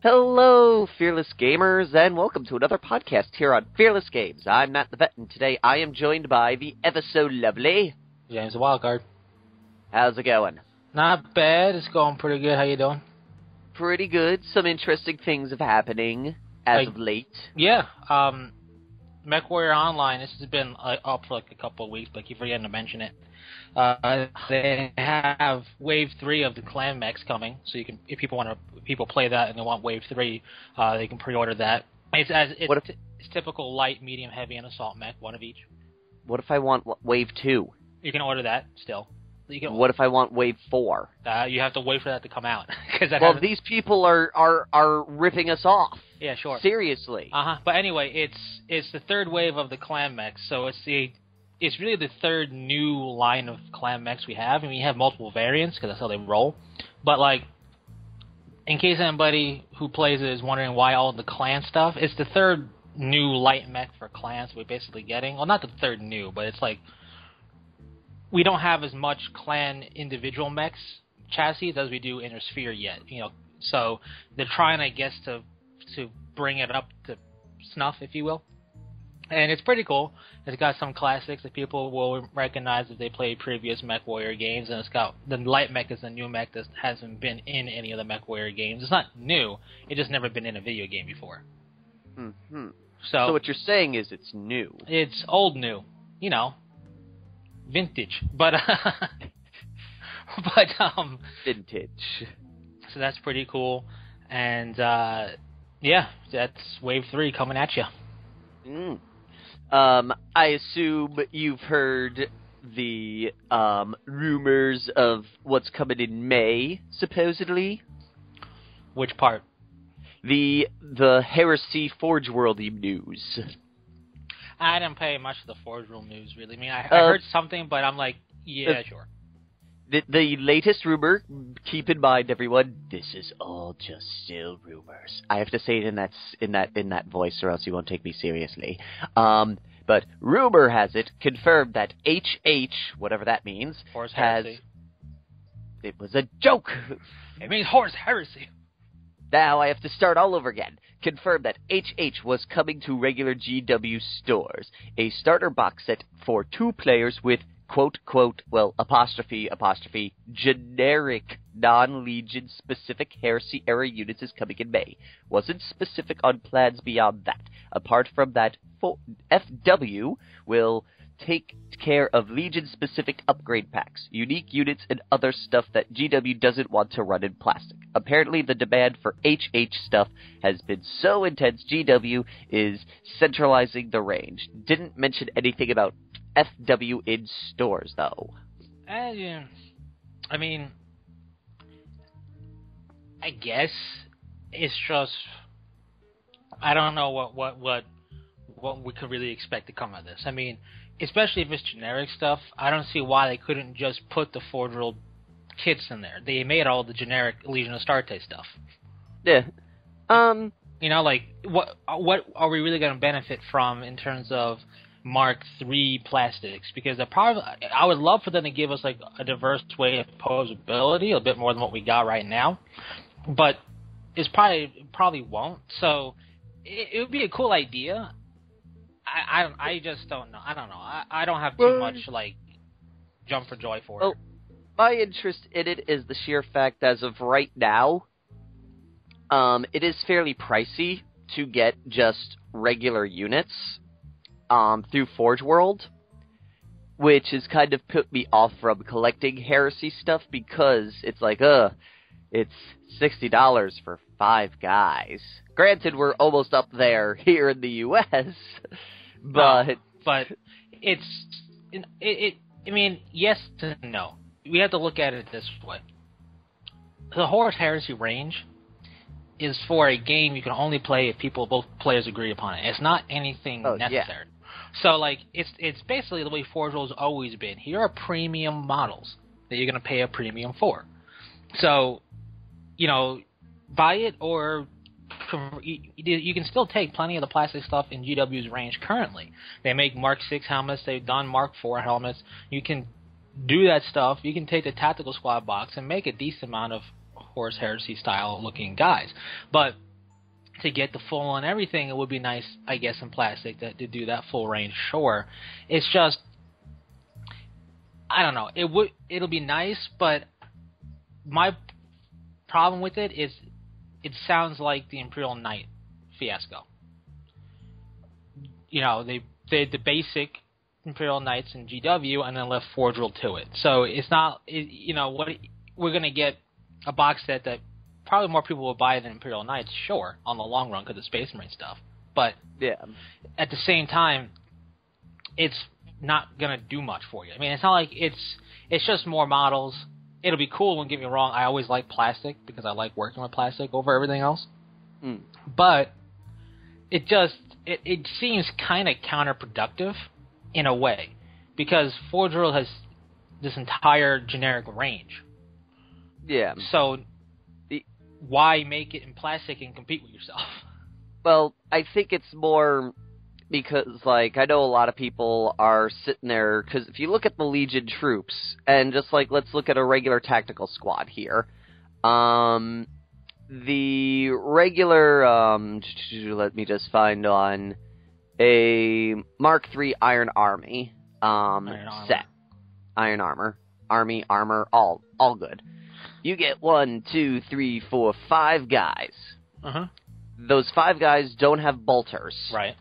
Hello, Fearless Gamers, and welcome to another podcast here on Fearless Games. I'm Matt the Vet, and today I am joined by the ever-so-lovely James the Wildcard. How's it going? Not bad. It's going pretty good. How you doing? Pretty good. Some interesting things have happening as of late. Yeah. MechWarrior Online, this has been up for like a couple of weeks, but I keep forgetting to mention it. They have Wave 3 of the clan mechs coming, so you can, if people play that and they want Wave 3, they can pre-order that. It's typical light, medium, heavy, and assault mech, one of each. What if I want Wave 2? You can order that still. What if I want Wave 4? You have to wait for that to come out. These people are ripping us off. Yeah, sure. Seriously. But anyway, it's the third wave of the clan mechs, so it's really the third new line of clan mechs we have, and we have multiple variants because that's how they roll. But like, in case anybody who plays it is wondering why all the clan stuff, it's the third new light mech for clans we're basically getting. Well, not the third new, but it's like we don't have as much clan individual mechs chassis as we do Inner Sphere yet. So they're trying, I guess, to bring it up to snuff, if you will. And it's pretty cool. It's got some classics that people will recognize if they played previous MechWarrior games, and it's got the light mech is a new mech that hasn't been in any of the MechWarrior games. It's not new; it's just never been in a video game before. Mm-hmm. So what you're saying is it's new. It's old new, vintage, but vintage. So that's pretty cool, and yeah, that's Wave 3 coming at you. I assume you've heard the rumors of what's coming in May, supposedly. Which part? The Heresy Forge World news. I didn't pay much of the Forge World news, really. I mean, I heard something, but I'm like, yeah, sure. The latest rumor, keep in mind, everyone, this is all just still rumors. I have to say it in that voice, or else you won't take me seriously. But rumor has it confirmed that HH, whatever that means, Horus Heresy. It was a joke. It means Horus Heresy. Now I have to start all over again. Confirmed that HH was coming to regular GW stores. A starter box set for 2 players with apostrophe, generic, non-Legion specific Heresy era units is coming in May. Wasn't specific on plans beyond that. Apart from that, FW will take care of Legion-specific upgrade packs, unique units, and other stuff that GW doesn't want to run in plastic. Apparently, the demand for HH stuff has been so intense, GW is centralizing the range. Didn't mention anything about FW in stores, though. I mean, I guess it's just, I don't know what we could really expect to come out of this. I mean, especially if it's generic stuff, I don't see why they couldn't just put the Forge World kits in there. They made all the generic Legion Astarte stuff. Yeah. Like, what are we really going to benefit from in terms of Mark III plastics? Because I would love for them to give us like a diverse way of posability, a bit more than what we got right now. But it's probably won't. So it would be a cool idea. I just don't know. I don't know. I don't have too much like jump for joy for it. My interest in it is the sheer fact, as of right now, it is fairly pricey to get just regular units through Forge World, which has kind of put me off from collecting Heresy stuff because it's like, it's $60 for 5 guys. Granted, we're almost up there here in the U.S., but I mean, yes to no. We have to look at it this way. The Horus Heresy range is for a game you can only play if both players agree upon it. It's not anything necessary. Yeah. So, like, it's basically the way Forge World's always been. Here are premium models that you're going to pay a premium for. So, buy it, or you can still take plenty of the plastic stuff in GW's range currently. They make Mark 6 helmets. They've done Mark 4 helmets. You can do that stuff. You can take the Tactical Squad box and make a decent amount of Horus Heresy style looking guys. But to get the full and everything, it would be nice, I guess, in plastic to do that full range. Sure, it's just, I don't know. It'll be nice, but my problem with it is it sounds like the Imperial Knight fiasco. You know, they did the basic Imperial Knights in GW and then left Forge World to it. So it's not, you know, what we're going to get a box set that probably more people will buy than Imperial Knights, sure, on the long run because of Space Marine stuff. But yeah, at the same time, it's not going to do much for you. I mean, it's not like it's just more models. It'll be cool, don't get me wrong. I always like plastic because I like working with plastic over everything else. Mm. But it seems kind of counterproductive in a way because Forge World has this entire generic range. Yeah. So why make it in plastic and compete with yourself? Well, I think it's more because, like, I know a lot of people are sitting there, because if you look at the Legion troops, and just, like, let's look at a regular tactical squad here, the regular, let me just find on a Mark III Iron Army, set. Iron Armor. Army, armor, all good. You get 1, 2, 3, 4, 5 guys. Uh-huh. Those 5 guys don't have bolters. Right.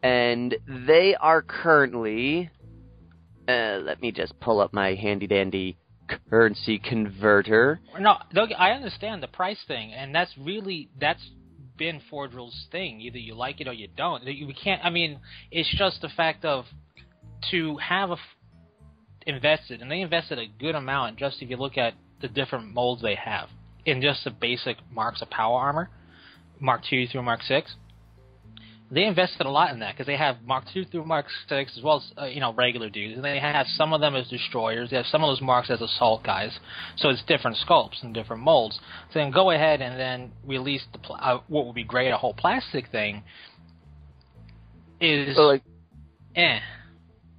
And they are currently... let me just pull up my handy-dandy currency converter. No, I understand the price thing, and that's been Forge World's thing. Either you like it or you don't. We can't... I mean, it's just the fact of to have invested, and they invested a good amount just if you look at the different molds they have in just the basic marks of power armor, Mark II through Mark VI. They invested a lot in that because they have Mark II through Mark VI as well as regular dudes, and they have some of them as destroyers. They have some of those marks as assault guys, so it's different sculpts and different molds. So then go ahead and then release what would be great, a whole plastic thing. Is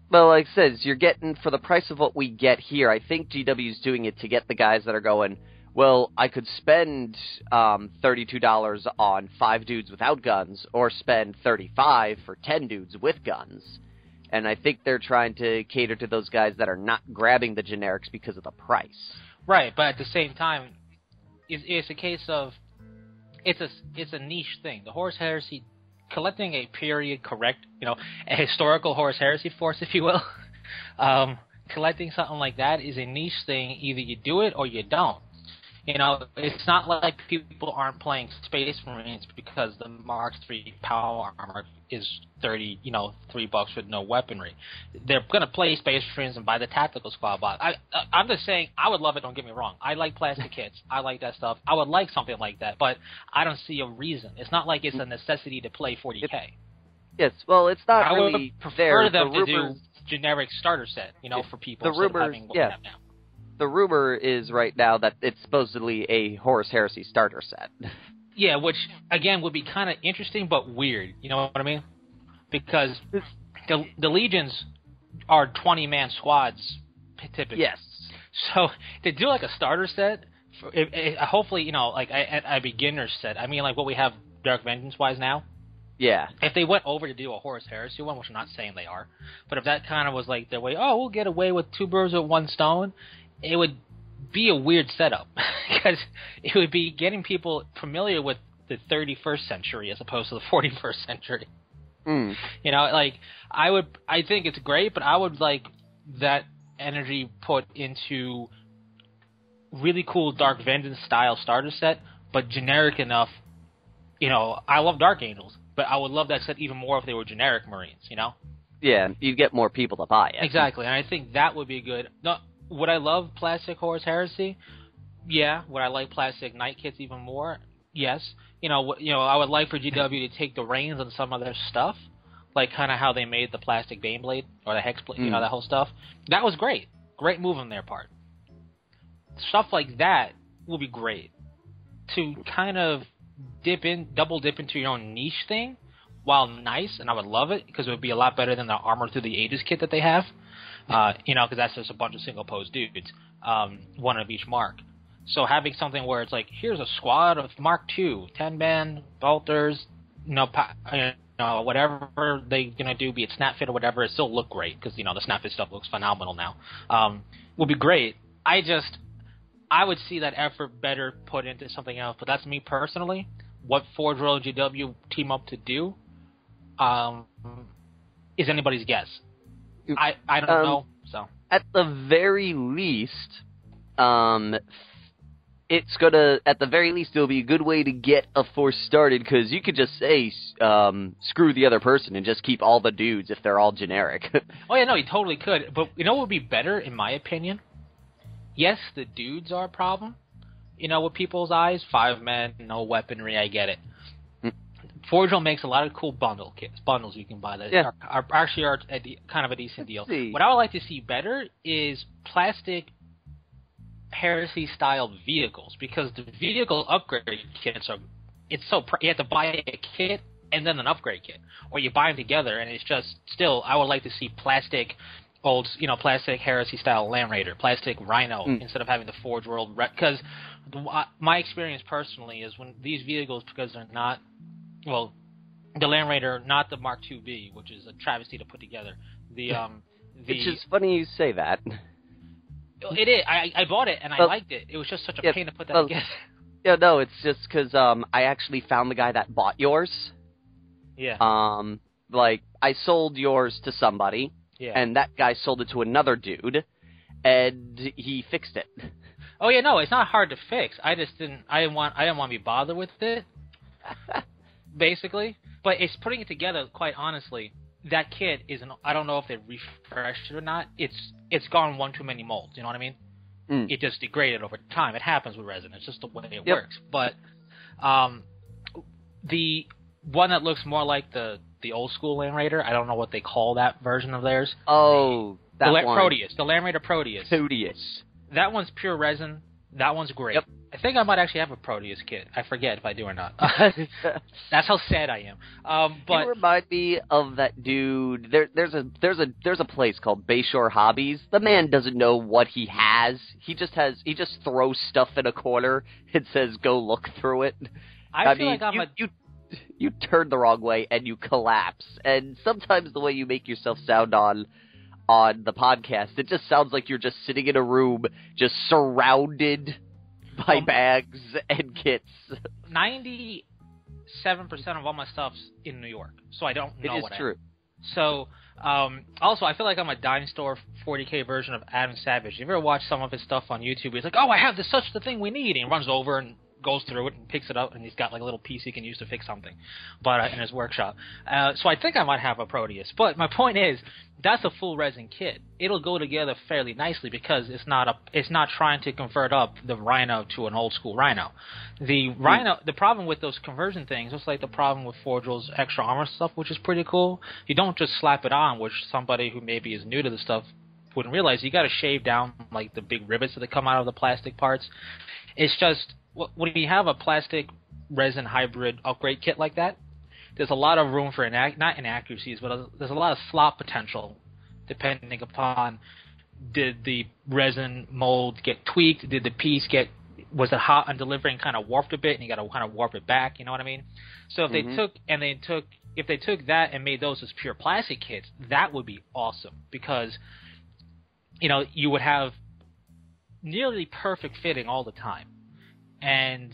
Well, like I said, you're getting, for the price of what we get here, I think GW's doing it to get the guys that are going, well, I could spend $32 on 5 dudes without guns, or spend $35 for 10 dudes with guns. And I think they're trying to cater to those guys that are not grabbing the generics because of the price. Right, but at the same time, it's a case of, it's a niche thing. The Horus Heresy, collecting a period correct, a historical Horus Heresy force, if you will, collecting something like that is a niche thing. Either you do it or you don't. It's not like people aren't playing Space Marines because the Mark III power armor is $3 with no weaponry. They're going to play Space Marines and buy the tactical squad box. I'm just saying, I would love it, don't get me wrong. I like plastic kits. I like that stuff. I would like something like that, but I don't see a reason. It's not like it's a necessity to play 40K. Yes, well, it's not I really would prefer there. them the to do generic starter set, for people the instead rumors, of having what we have now. The rumor is right now that it's supposedly a Horus Heresy starter set. Yeah, which, again, would be kind of interesting but weird. You know what I mean? Because the Legions are 20-man squads, typically. Yes. So to do, like, a starter set, hopefully, like a beginner set, I mean, like what we have Dark Vengeance-wise now. Yeah. If they went over to do a Horus Heresy one, which I'm not saying they are, but if that kind of was like their way, we'll get away with 2 birds with 1 stone, it would be a weird setup because it would be getting people familiar with the 31st century as opposed to the 41st century. Mm. I think it's great, but I would like that energy put into really cool Dark Vengeance style starter set, but generic enough. I love Dark Angels, but I would love that set even more if they were generic Marines. Yeah, you'd get more people to buy it. Exactly, and I think that would be good. No, would I love plastic Horus Heresy? Yeah. Would I like plastic Knight kits even more? Yes. I would like for GW to take the reins on some of their stuff, like kind of how they made the plastic Baneblade or the Hexblade, that whole stuff. That was great. Great move on their part. Stuff like that will be great. To kind of double dip into your own niche thing, while nice, and I would love it, because it would be a lot better than the Armor Through the Ages kit that they have. Because that's just a bunch of single pose dudes, 1 of each mark. So having something where it's like, here's a squad of Mark II, 10-man bolters, whatever they're gonna do, be it snap fit or whatever, it still look great because the snap fit stuff looks phenomenal now. Will be great. I would see that effort better put into something else, but that's me personally. What Forge World and GW team up to do is anybody's guess. I don't know. So at the very least, it's gonna, at the very least, it'll be a good way to get a force started, because you could just say, screw the other person and just keep all the dudes if they're all generic. Oh yeah, no, you totally could. But you know what would be better, in my opinion? Yes, the dudes are a problem. With people's eyes, 5 men, no weaponry, I get it. Forgel makes a lot of cool bundles you can buy that are actually kind of a decent deal. What I would like to see better is plastic Heresy-style vehicles, because the vehicle upgrade kits you have to buy a kit and then an upgrade kit, or you buy them together, and it's just still. I would like to see plastic Heresy-style Land Raider, plastic Rhino, instead of having the Forge World, because my experience personally is when these vehicles, because they're not, well, the Land Raider, not the Mark IIB, which is a travesty to put together. Which is funny you say that. It is. I bought it and I liked it. It was just such a pain to put that together. Yeah, no, it's just because I actually found the guy that bought yours. Yeah. I sold yours to somebody, and that guy sold it to another dude, and he fixed it. Oh yeah, no, it's not hard to fix. I didn't want to be bothered with it, basically. But it's putting it together. Quite honestly, that kit isn't. I don't know if they refreshed it or not. It's gone one too many molds. You know what I mean? It just degraded over time. It happens with resin. It's just the way it works. But the one that looks more like the old school Land Raider, I don't know what they call that version of theirs. Oh, that one. Proteus. The Land Raider Proteus. Proteus. That one's pure resin. That one's great. Yep. I think I might actually have a Proteus kit. I forget if I do or not. That's how sad I am. But you remind me of that dude. There's a place called Bayshore Hobbies. The man doesn't know what he has. He just throws stuff in a corner and says, "Go look through it." I feel like you turn the wrong way and you collapse. And sometimes the way you make yourself sound on the podcast, it just sounds like you're just sitting in a room, just surrounded by bags and kits. 97% of all my stuff's in New York, so I don't know what it is true. So, also, I feel like I'm a dime store 40K version of Adam Savage. You ever watch some of his stuff on YouTube? He's like, "Oh, I have such the thing we need," and he runs over and goes through it and picks it up, and he's got like a little piece he can use to fix something, but in his workshop. So I think I might have a Proteus. But my point is, that's a full resin kit. It'll go together fairly nicely because it's not trying to convert up the Rhino to an old school Rhino. The Rhino, the problem with those conversion things, it's like the problem with Forgel's extra armor stuff, which is pretty cool. You don't just slap it on, which somebody who maybe is new to the stuff wouldn't realize. You got to shave down like the big rivets that come out of the plastic parts. It's just, when you have a plastic resin hybrid upgrade kit like that, there's a lot of room for not inaccuracies, but there's a lot of slop potential depending upon, did the resin mold get tweaked? Did the piece was it hot on delivery and kind of warped a bit, and you got to kind of warp it back? You know what I mean? So if they took that and made those as pure plastic kits, that would be awesome, because you would have nearly perfect fitting all the time, and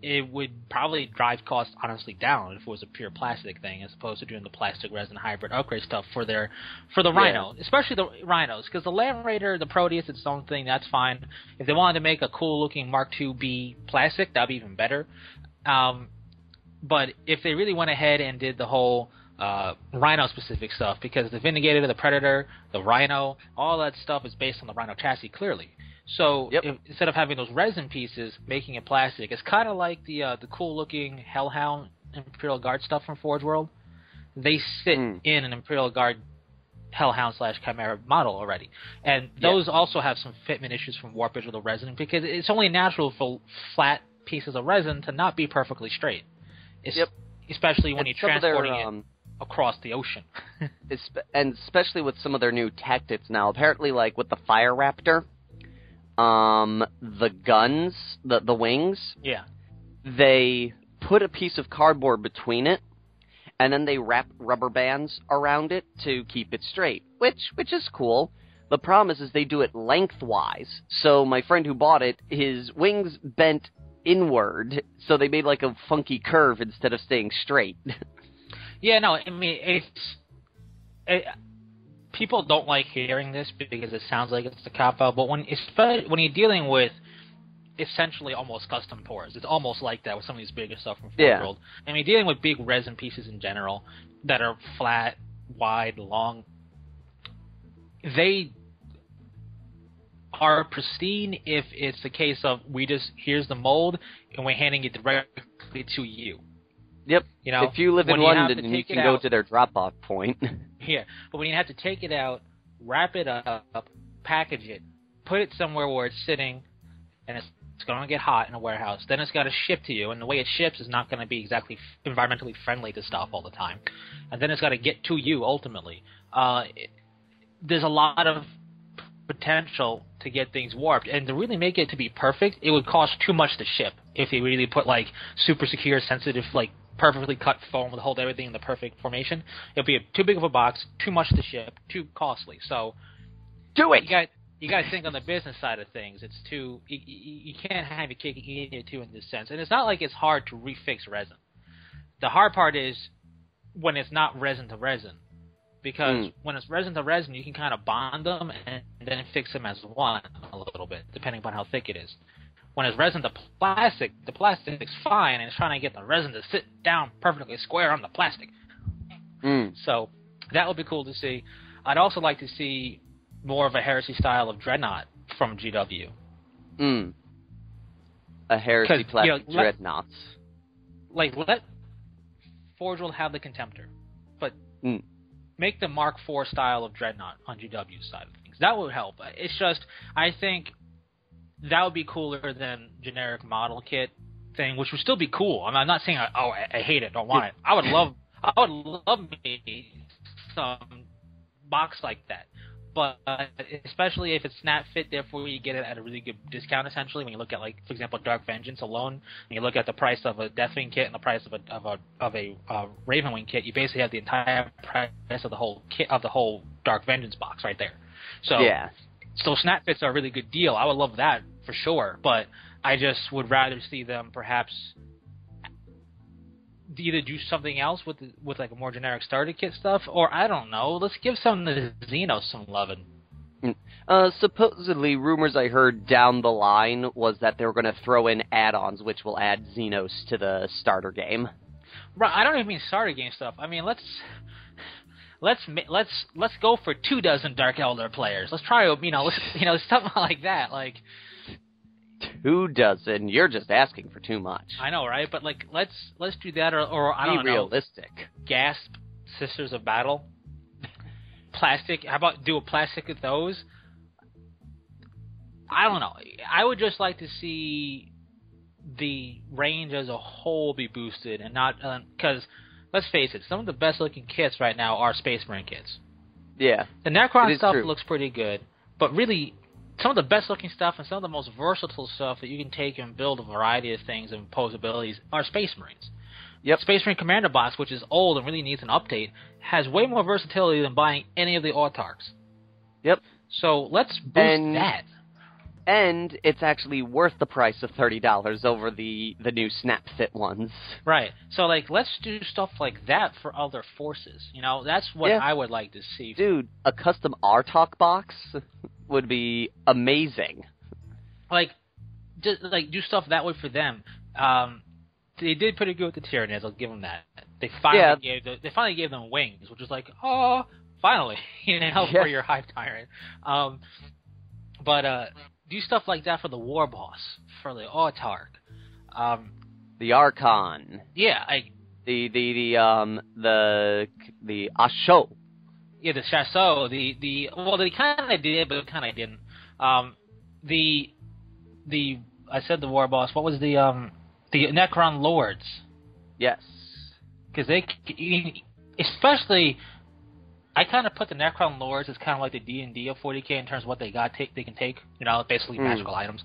it would probably drive costs honestly down if it was a pure plastic thing, as opposed to doing the plastic resin hybrid upgrade stuff for the Rhino, especially the Rhinos, because the Land Raider, the Proteus, its own thing, that's fine. If they wanted to make a cool looking Mark IIB plastic, that'd be even better. But if they really went ahead and did the whole Rhino specific stuff, because the Vindicator, the Predator, the Rhino, all that stuff is based on the Rhino chassis clearly. So instead of having those resin pieces, making it plastic, it's kind of like the cool-looking Hellhound Imperial Guard stuff from Forge World. They sit in an Imperial Guard Hellhound/Chimera model already. And those also have some fitment issues from warpage with the resin, because it's only natural for flat pieces of resin to not be perfectly straight. Especially when you're transporting it across the ocean. And especially with some of their new tactics now. Apparently, like with the Fire Raptor, the guns, the wings. Yeah. They put a piece of cardboard between it, and then they wrap rubber bands around it to keep it straight, which is cool. The problem is they do it lengthwise. So my friend who bought it, his wings bent inward, so they made like a funky curve instead of staying straight. Yeah, no, I mean, people don't like hearing this because it sounds like it's a cop-out, but when you're dealing with essentially almost custom pores, it's almost like that with some of these bigger stuff from Forge World. I mean, dealing with big resin pieces in general that are flat, wide, long, they are pristine if it's the case of here's the mold and we're handing it directly to you. Yep. You know, if you live in London, you can go to their drop-off point. Yeah, but when you have to take it out, wrap it up, package it, put it somewhere where it's sitting, and it's going to get hot in a warehouse, then it's got to ship to you, and the way it ships is not going to be exactly environmentally friendly to stuff all the time. And then it's got to get to you, ultimately. There's a lot of potential to get things warped, and to really make it to be perfect, it would cost too much to ship if they really put, like, super secure, sensitive, like, perfectly cut foam to hold everything in the perfect formation. It'll be too big of a box, too much to ship, too costly. So do it. You got to think on the business side of things. It's too you can't have your cake and eat it too in this sense. And it's not like it's hard to refix resin. The hard part is when it's not resin to resin, because when it's resin to resin, you can kind of bond them and then fix them as one a little bit, depending upon how thick it is. When it's resin to plastic, the plastic's fine, and it's trying to get the resin to sit down perfectly square on the plastic. So that would be cool to see. I'd also like to see more of a Heresy style of Dreadnought from GW. A Heresy plastic Dreadnoughts. Let Forge World have the Contemptor, but make the Mark IV style of Dreadnought on GW's side of things. That would help. It's just, I think that would be cooler than generic model kit thing, which would still be cool. I'm not saying I hate it, don't want it. I would love me some box like that. But especially if it's snap fit, therefore you get it at a really good discount. Essentially, when you look at, like, for example, Dark Vengeance alone, and you look at the price of a Deathwing kit and the price of a Ravenwing kit, you basically have the entire price of the whole kit of the whole Dark Vengeance box right there. So yeah. So snap fits are a really good deal. I would love that for sure, but I just would rather see them perhaps either do something else with like a more generic starter kit stuff, or I don't know. Let's give some of the Xenos some loving. Supposedly, rumors I heard down the line was that they were going to throw in add-ons, which will add Xenos to the starter game. Right. I don't even mean starter game stuff. I mean, let's go for 24 Dark Elder players. Let's try, something like that. Like 24? You're just asking for too much. I know, right? But like, let's do that, or I don't know. Be realistic. Gasp, Sisters of Battle, plastic. How about do a plastic of those? I don't know. I would just like to see the range as a whole be boosted, and not because. Let's face it, some of the best-looking kits right now are Space Marine kits. Yeah. The Necron stuff looks pretty good, but really, some of the best-looking stuff and some of the most versatile stuff that you can take and build a variety of things and pose abilities are Space Marines. Yep. Space Marine Commander box, which is old and really needs an update, has way more versatility than buying any of the Autarchs. Yep. So let's boost that. And it's actually worth the price of $30 over the new snap fit ones. Right. So, like, let's do stuff like that for other forces. You know, that's what I would like to see. Dude, a custom RTOC box would be amazing. Like, just do stuff that way for them. They did pretty good with the Tyranids. I'll give them that. They finally gave them wings, which is like, oh, finally, for your Hive Tyrant. But do stuff like that for the War Boss, for the Autarch, the Archon. Yeah, the Asho. Yeah, the Chasseau. Well, they kind of did, but kind of didn't. I said the War Boss. What was the Necron Lords? Yes, because especially I kind of put the Necron Lords as kind of like the D&D of 40K in terms of what they can take. Basically magical items.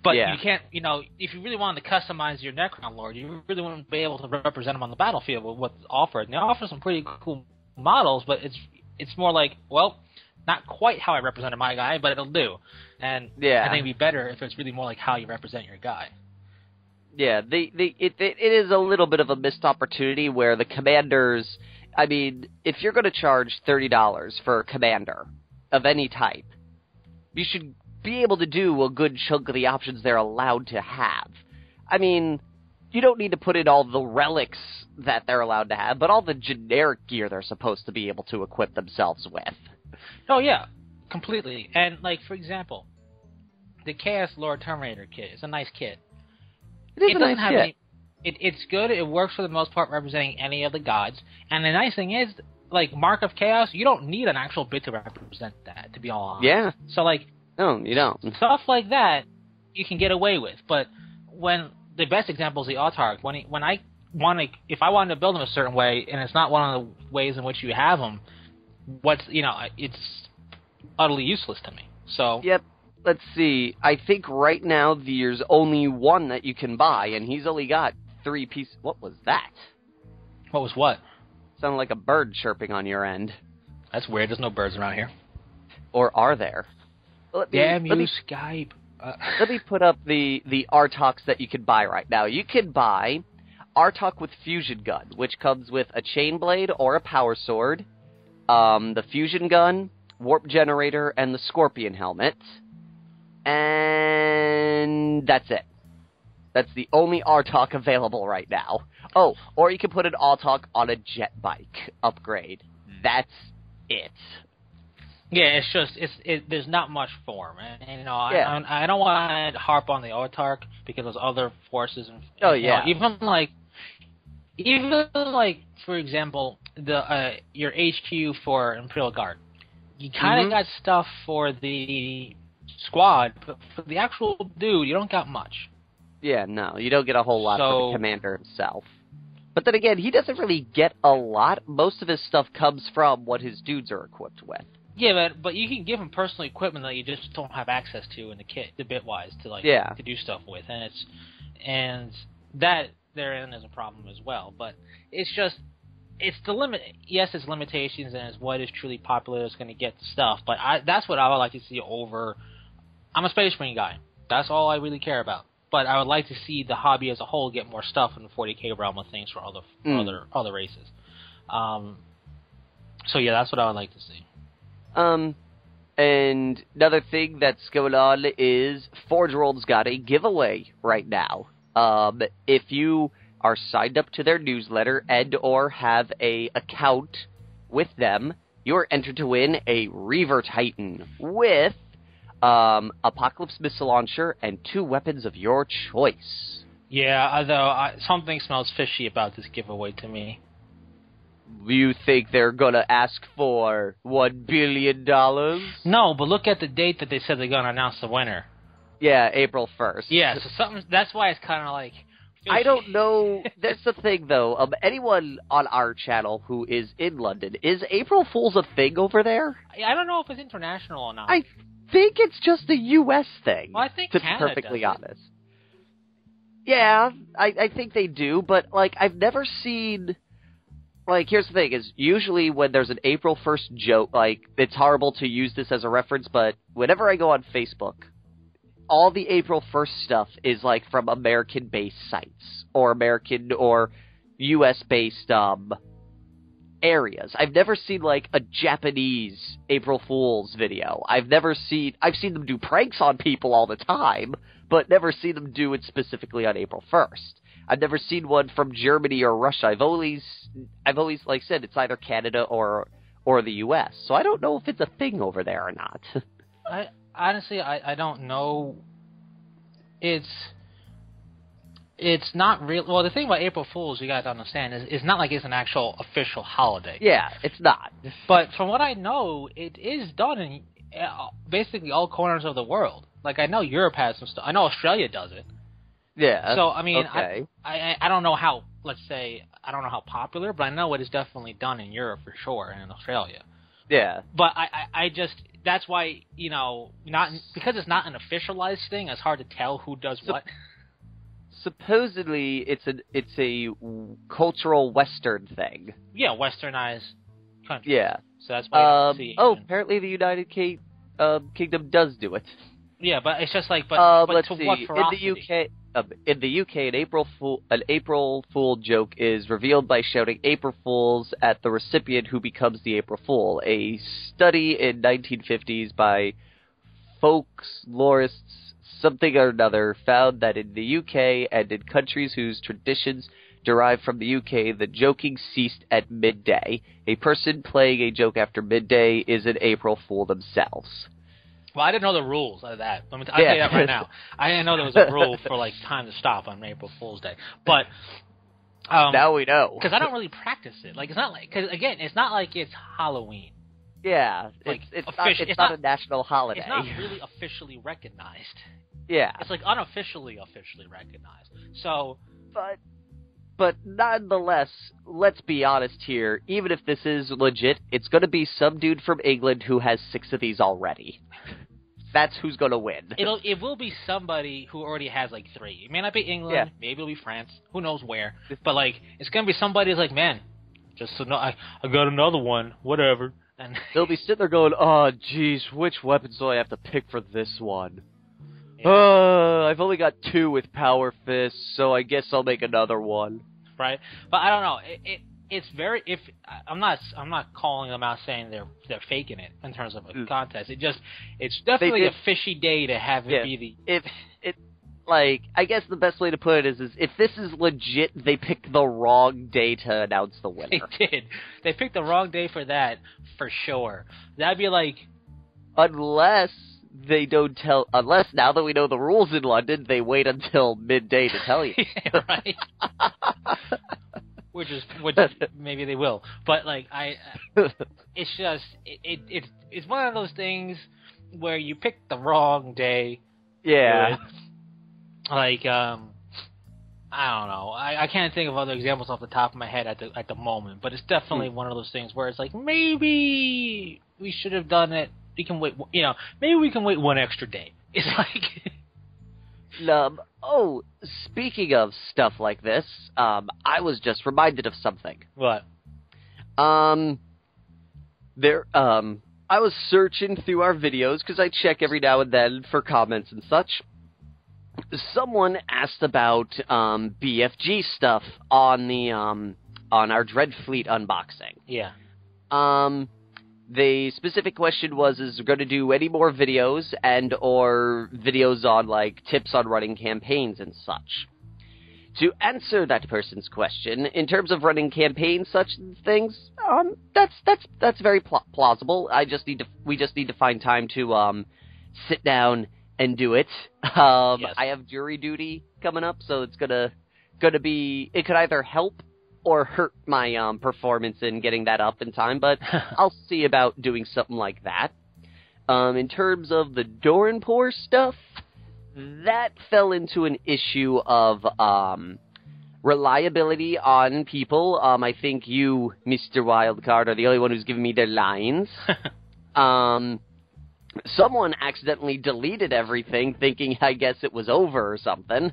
But you can't, if you really wanted to customize your Necron Lord, you really wouldn't be able to represent them on the battlefield with what's offered. And they offer some pretty cool models, but it's more like, well, not quite how I represented my guy, but it'll do. And I think it'd be better if it's really more like how you represent your guy. Yeah, it is a little bit of a missed opportunity where the commanders... I mean, if you're going to charge $30 for a commander of any type, you should be able to do a good chunk of the options they're allowed to have. I mean, you don't need to put in all the relics that they're allowed to have, but all the generic gear they're supposed to be able to equip themselves with. Oh, yeah, completely. And, for example, the Chaos Lord Terminator kit is a nice kit. It doesn't have kit. It's good. It works for the most part representing any of the gods. And the nice thing is, Mark of Chaos, you don't need an actual bit to represent that, to be all honest. Yeah. So, no, you don't. Stuff like that, you can get away with. But when the best example is the Autarch. If I wanted to build them a certain way, and it's not one of the ways in which you have them, it's utterly useless to me. So. Yep. Let's see. I think right now there's only one that you can buy, and he's only got 3 pieces. What was that? What was what? Sounded like a bird chirping on your end. That's weird. There's no birds around here. Or are there? Damn you, Skype. Let me put up the Artox that you can buy right now. You can buy Artok with Fusion Gun, which comes with a Chain Blade or a Power Sword, the Fusion Gun, Warp Generator, and the Scorpion Helmet. And that's it. That's the only Artok available right now. Oh, or you can put an Artok on a jet bike upgrade. That's it. Yeah, it's just there's not much form, and I don't want to harp on the Autarch because there's other forces. Even for example, your HQ for Imperial Guard, you kind of got stuff for the squad, but for the actual dude, you don't got much. Yeah, no, you don't get a whole lot for the commander himself. But then again, he doesn't really get a lot. Most of his stuff comes from what his dudes are equipped with. Yeah, but you can give him personal equipment that you just don't have access to in the kit, the bitwise, to do stuff with, and that therein is a problem as well. But it's the limit. Yes, it's limitations, and it's what is truly popular that's going to get the stuff. But that's what I would like to see over. I'm a Space Marine guy. That's all I really care about. But I would like to see the hobby as a whole get more stuff in the 40K realm of things for other races. So yeah, that's what I would like to see. And another thing that's going on is Forge World's got a giveaway right now. If you are signed up to their newsletter and or have a account with them, you're entered to win a Reaver Titan with Apocalypse Missile Launcher and 2 weapons of your choice. Yeah, although something smells fishy about this giveaway to me. You think they're gonna ask for $1 billion? No, but look at the date that they said they're gonna announce the winner. Yeah, April 1st. Yeah, so that's why it's kind of like... fishy. I don't know. That's the thing, though. Anyone on our channel who is in London, is April Fool's a thing over there? I don't know if it's international or not. I think it's just a U.S. thing. Well, I think to Canada be perfectly does honest. Yeah, I think they do, but I've never seen. Here's the thing: is usually when there's an April 1st joke, it's horrible to use this as a reference, but whenever I go on Facebook, all the April 1st stuff is from American-based sites or American or U.S.-based areas. I've never seen a Japanese April Fool's video. I've seen them do pranks on people all the time, but never seen them do it specifically on April 1st. I've never seen one from Germany or Russia. I've always like I said, it's either Canada or the US. So I don't know if it's a thing over there or not. I honestly don't know. It's not real. Well, the thing about April Fools, you got to understand, is it's not like it's an actual official holiday. Yeah, it's not. But from what I know, it is done in basically all corners of the world. I know Europe has some stuff. I know Australia does it. Yeah. So I mean, okay. I don't know how. Let's say I don't know how popular, but I know it is definitely done in Europe for sure and in Australia. Yeah. But I just, that's why, you know, because it's not an officialized thing, it's hard to tell who does what. Supposedly, it's a cultural Western thing. Yeah, westernized country. Yeah. So that's why I don't see Asian. Apparently the United Kingdom does do it. Yeah, but it's just like, but let's to see. what ferocity? In the UK, an April Fool joke is revealed by shouting "April Fools" at the recipient, who becomes the April Fool. A study in 1950s by folklorists something or another found that in the UK and in countries whose traditions derive from the UK, the joking ceased at midday. A person playing a joke after midday is an April Fool themselves. Well, I didn't know the rules of that. I'll tell you that right now. I didn't know there was a rule for like time to stop on April Fool's Day. But now we know, because I don't really practice it. Like, it's not like, because again, it's not like it's Halloween. Yeah, like, it's not a national holiday. It's not really officially recognized. Yeah, it's like unofficially recognized. So, but nonetheless, let's be honest here. Even if this is legit, it's going to be some dude from England who has 6 of these already. That's who's going to win. It will be somebody who already has like 3. It may not be England. Yeah. Maybe it'll be France. Who knows where? But like, it's going to be somebody who's like, man, just so I got another one. Whatever. And they'll be sitting there going, oh, geez, which weapons do I have to pick for this one? Yeah. I've only got 2 with Power Fists, so I guess I'll make another one. Right, but I don't know. It's very. If I'm not calling them out saying they're faking it in terms of a contest. It's definitely a fishy day to have it be the. I guess the best way to put it is if this is legit, they picked the wrong day to announce the winner. They did. They picked the wrong day for that, for sure. That'd be like, unless now that we know the rules in London, they wait until midday to tell you. Yeah, right. which maybe they will. But like it's just it's one of those things where you pick the wrong day. Yeah. Like I don't know. I can't think of other examples off the top of my head at the moment, but it's definitely one of those things where it's like, maybe we should have done it. We can wait, maybe we can wait one extra day. It's like... speaking of stuff like this, I was just reminded of something. What? I was searching through our videos, because I check every now and then for comments and such. Someone asked about BFG stuff on the on our Dreadfleet unboxing. Yeah. The specific question was, is going to do any more videos or videos on, like, tips on running campaigns and such. To answer that person's question, in terms of running campaigns, such things, that's very plausible. We just need to find time to sit down and do it. Yes. I have jury duty coming up, so it's gonna be, it could either help or hurt my performance in getting that up in time, but I'll see about doing something like that. In terms of the Doran'Por stuff, that fell into an issue of reliability on people. I think you, Mr. Wildcard, are the only one who's giving me their lines. Someone accidentally deleted everything, thinking, I guess it was over or something.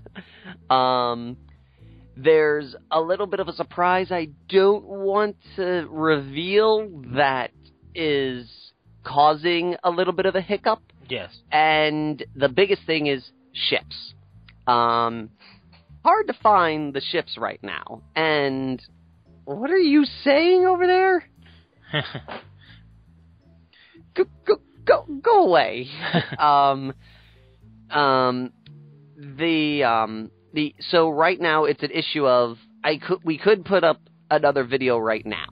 There's a little bit of a surprise I don't want to reveal that is causing a little bit of a hiccup. Yes. And the biggest thing is ships. Hard to find the ships right now. And what are you saying over there? Go away. So right now it's an issue of we could put up another video right now,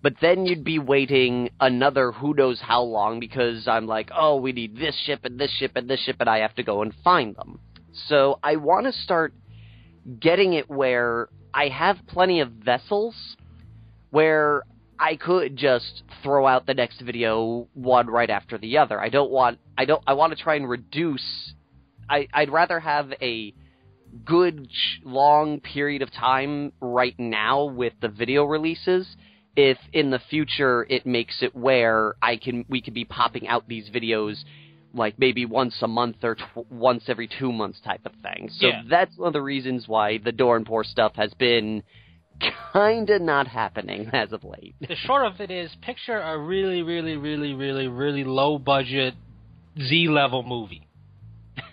but then you'd be waiting another who knows how long, because I'm like, oh, we need this ship and this ship and this ship, and I have to go and find them. So I want to start getting it where I have plenty of vessels where I could just throw out the next video one right after the other. I want to try and reduce. I'd rather have a good long period of time right now with the video releases. If in the future it makes it where we could be popping out these videos like maybe once a month or once every 2 months type of thing. So that's one of the reasons why the Doran'Por stuff has been kind of not happening as of late. The short of it is, picture a really, really, really, really, really low budget Z-level movie.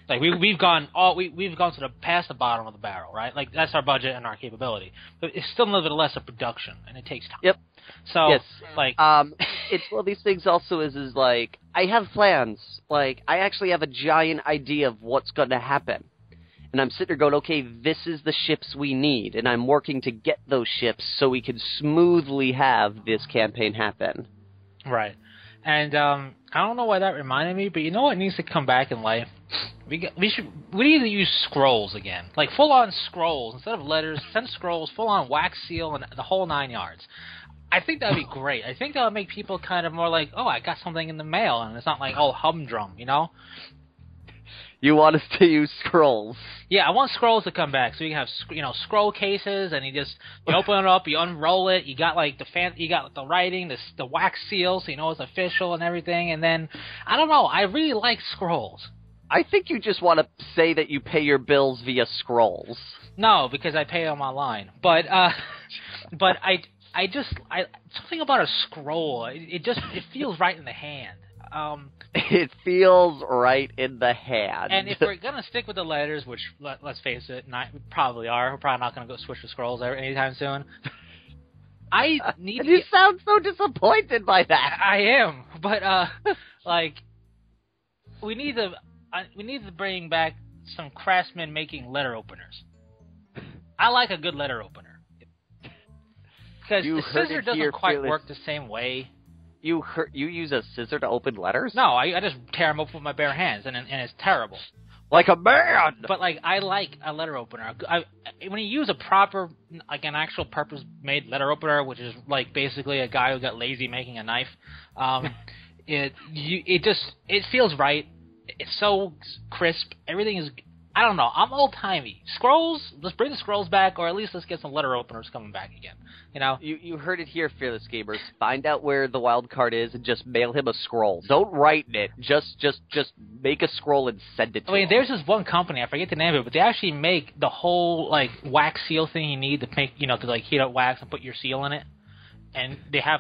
Like we've gone to past the bottom of the barrel, right? Like that's our budget and our capability, but it's still nevertheless a production, and it takes time. Yep. So yes. like, it's one of these things. Also, is like I have plans. Like I actually have a giant idea of what's going to happen, and I'm sitting there going, okay, this is the ships we need, and I'm working to get those ships so we can smoothly have this campaign happen. Right. And I don't know why that reminded me, but you know what needs to come back in life? We need to use scrolls again, like full on scrolls instead of letters. Send scrolls, full on wax seal, and the whole 9 yards. I think that'd be great. I think that would make people kind of more like, oh, I got something in the mail, and it's not like, oh, humdrum, you know? You want us to use scrolls? Yeah, I want scrolls to come back, so you can have scroll cases, and you open it up, you unroll it, you got like you got the writing, the wax seal, so you know it's official and everything. And then I don't know, I really like scrolls. I think you just want to say that you pay your bills via scrolls. No, because I pay them online. But I something about a scroll, it feels right in the hand. It feels right in the hand. And if we're going to stick with the letters, which, let's face it, we probably are. We're probably not going to go switch to scrolls anytime soon. You sound so disappointed by that. I am. But, we need to bring back some craftsmen making letter openers. I like a good letter opener. Because the scissor doesn't quite work the same way. You use a scissor to open letters? No, I just tear them open with my bare hands, and it's terrible. Like a man! But, I like a letter opener. When you use a proper, an actual purpose-made letter opener, which is, basically a guy who got lazy making a knife, it feels right. It's so crisp. Everything is... I don't know. I'm old-timey. Scrolls, let's bring the scrolls back, or at least let's get some letter openers coming back again. You know? You heard it here, Fearless Gamers. Find out where the wild card is and just mail him a scroll. Don't write in it. Just make a scroll and send it to him. There's this one company, I forget the name of it, but they actually make the whole, wax seal thing you need to make, to, heat up wax and put your seal in it. And they have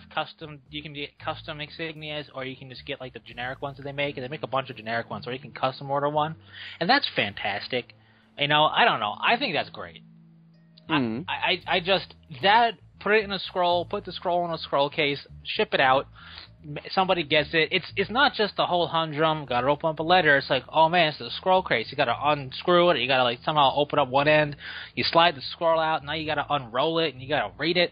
you can get custom insignias, or you can just get, the generic ones that they make, and they make a bunch of generic ones, or you can custom order one. And that's fantastic. I don't know. I think that's great. Mm-hmm. I just, put it in a scroll, put the scroll in a scroll case, ship it out, somebody gets it. It's not just the whole humdrum, gotta open up a letter. It's like, oh man, it's a scroll case. You gotta unscrew it, you gotta, somehow open up one end, you slide the scroll out, now you gotta unroll it, and you gotta read it.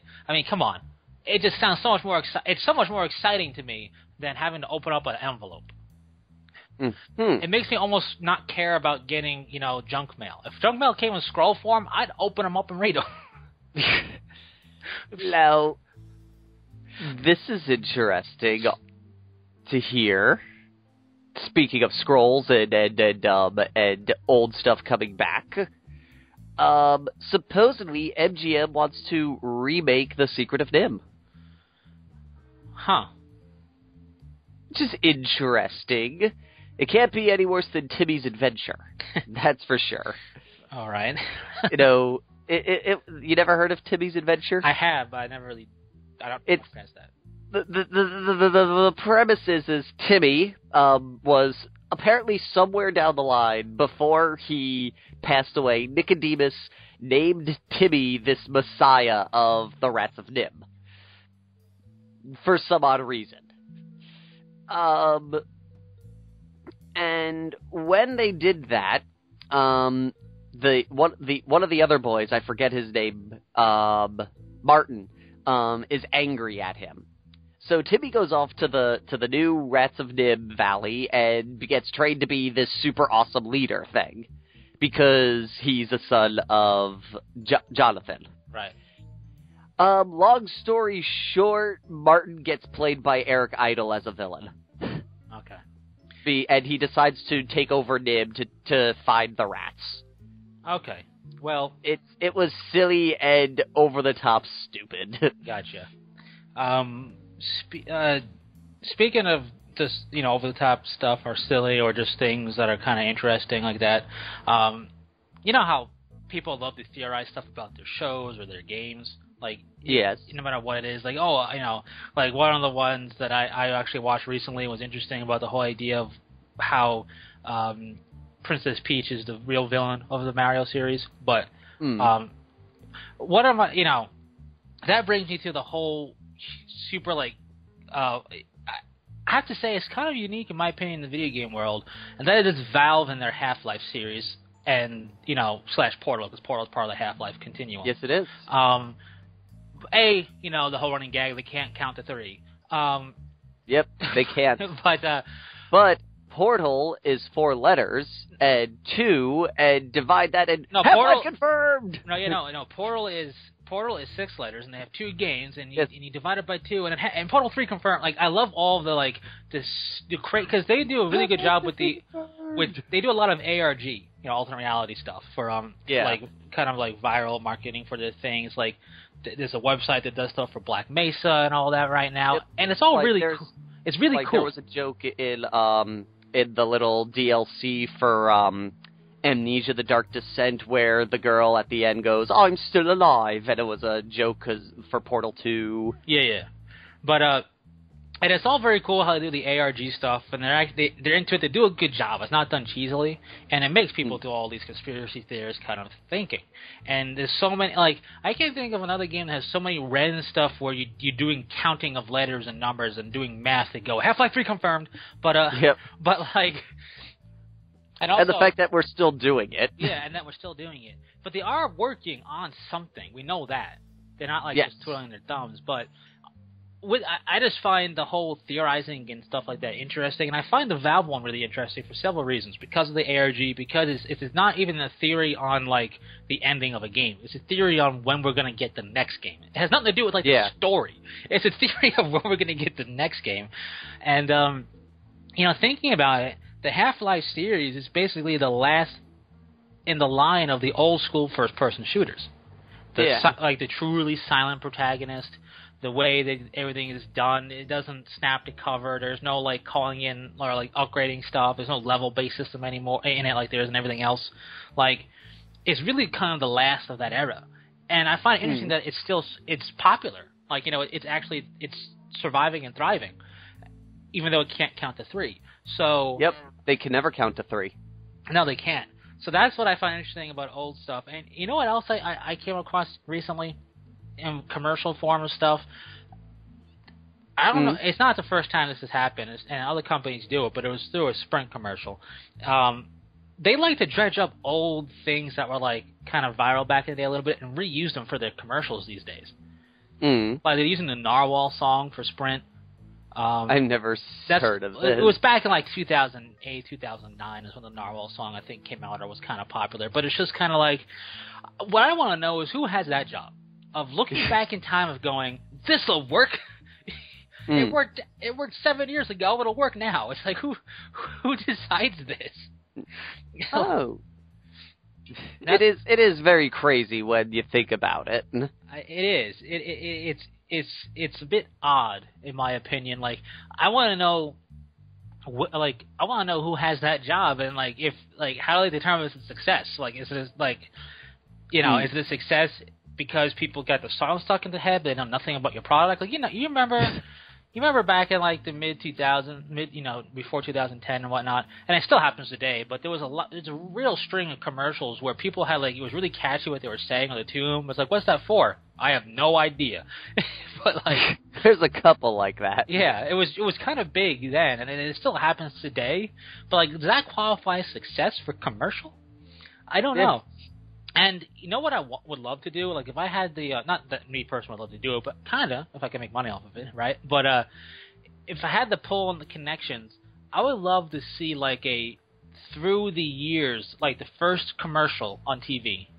Come on. It just sounds so much more it's so much more exciting to me than having to open up an envelope. Mm-hmm. It makes me almost not care about getting, junk mail. If junk mail came in scroll form, I'd open them up and read them. Now, this is interesting to hear. Speaking of scrolls and old stuff coming back, supposedly MGM wants to remake The Secret of Nim. Huh. Which is interesting. It can't be any worse than Timmy's Adventure. That's for sure. All right. You never heard of Timmy's Adventure? I have, but I don't recognize that. The premise is Timmy was apparently somewhere down the line, before he passed away, Nicodemus named Timmy this messiah of the Rats of Nim. For some odd reason. And when they did that, one of the other boys, I forget his name, Martin, is angry at him. So Timmy goes off to the new Rats of Nim Valley and gets trained to be this super awesome leader thing, because he's a son of Jonathan. Right. Long story short, Martin gets played by Eric Idle as a villain. Okay. And he decides to take over Nim to find the rats. Okay. Well, it was silly and over the top stupid. Gotcha. Speaking of just over the top stuff or silly or just things that are kind of interesting like that, you know how people love to theorize stuff about their shows or their games, like yes, no matter what it is, like like one of the ones that I actually watched recently was interesting about the whole idea of how Princess Peach is the real villain of the Mario series, but what am I that brings me to the whole super I have to say it's kind of unique in my opinion in the video game world, and that is Valve and their Half-Life series, and / Portal, because Portal is part of the Half-Life continuum. Yes, it is. The whole running gag, they can't count to 3. Yep, they can't. But Portal is 4 letters, and 2, and divide that and Portal confirmed. No, Portal is 6 letters, and they have 2 games, and you divide it by 2, and Portal 3 confirmed. Like, I love all of the because they do a really good job they do a lot of ARG, alternate reality stuff for kind of viral marketing for their things. Like, there's a website that does stuff for Black Mesa and all that right now, and it's all really cool. It's really cool. There was a joke in the little DLC for Amnesia: The Dark Descent, where the girl at the end goes, "I'm still alive," and it was a joke for Portal 2. Yeah. But and it's all very cool how they do the ARG stuff, and they're into it. They do a good job. It's not done cheesily, and it makes people do all these conspiracy theories kind of thinking. And there's so many, I can't think of another game that has so many Ren stuff where you're doing counting of letters and numbers and doing math that go Half-Life 3 confirmed, but And the fact that we're still doing it. Yeah, and that we're still doing it. But they are working on something. We know that. They're not just twiddling their thumbs. But I just find the whole theorizing and stuff like that interesting. And I find the Valve one really interesting for several reasons. Because of the ARG, because it's not even a theory on, the ending of a game. It's a theory on when we're going to get the next game. It has nothing to do with, the story. It's a theory of when we're going to get the next game. And, thinking about it, the Half-Life series is basically the last in the line of the old-school first-person shooters. The truly silent protagonist, the way that everything is done, it doesn't snap to cover, there's no, calling in or, upgrading stuff, there's no level-based system anymore in it like there is in everything else. It's really kind of the last of that era. And I find it interesting that it's popular. It's surviving and thriving, even though it can't count to 3. So yep, they can never count to 3. No, they can't. So that's what I find interesting about old stuff. And you know what else I came across recently in commercial form of stuff? I don't know. It's not the first time this has happened, and other companies do it, but it was through a Sprint commercial. They like to dredge up old things that were kind of viral back in the day a little bit and reuse them for their commercials these days. They're using the Narwhal song for Sprint. I've never heard of this. It was back in 2008, 2009 is when the Narwhal song I think came out or was kind of popular. But it's just kind of what I want to know is who has that job of looking back in time of going, this'll work. It worked 7 years ago. It'll work now. It's who decides this? Oh. It is very crazy when you think about it. It is. It's a bit odd in my opinion. I want to know, I want to know who has that job and if how do they determine if it's a success? Is it is it a success because people got the song stuck in the head, they know nothing about your product? You remember back in the mid 2000s, before 2010 and whatnot, and it still happens today. But there's a real string of commercials where people had it was really catchy what they were saying on the tune. It's what's that for? I have no idea. But there's a couple like that. Yeah, it was kind of big then, and it still happens today. But does that qualify as success for commercial? I don't know. And you know what I would love to do? If I had the not that me personally would love to do it, but kinda if I can make money off of it, right? But if I had the pull and the connections, I would love to see a through the years, the first commercial on TV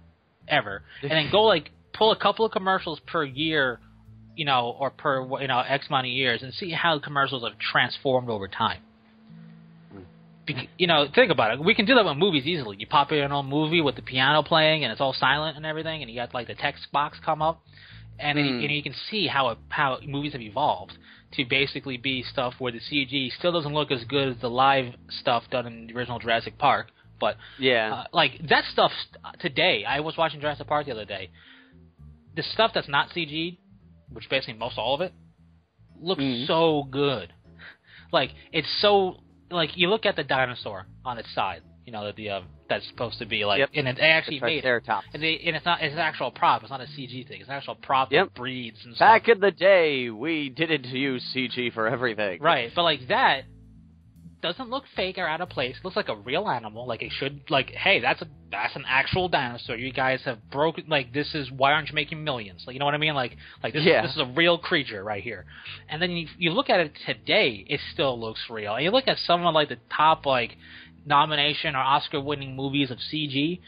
ever, and then go pull a couple of commercials per year, or per X amount of years, and see how commercials have transformed over time. Think about it. We can do that with movies easily. You pop in an old movie with the piano playing and it's all silent and everything, and you got like the text box come up, and then you can see how movies have evolved to basically be stuff where the CG still doesn't look as good as the live stuff done in the original Jurassic Park. But like that stuff today, I was watching Jurassic Park the other day. The stuff that's not CG, which basically most all of it, looks so good. Like it's so. Like, you look at the dinosaur on its side, that's supposed to be, like, and it actually made it. And it's an actual prop. It's not a CG thing. It's an actual prop that breathes and stuff. Back in the day, we didn't use CG for everything. Right, but, like, that doesn't look fake or out of place. It looks like a real animal. Like, it should, like, hey, that's an actual dinosaur. You guys have broken, like, why aren't you making millions? Like, you know what I mean? Like this is a real creature right here. And then you look at it today, it still looks real. And you look at some of, like, the top, like, nomination or Oscar-winning movies of CG,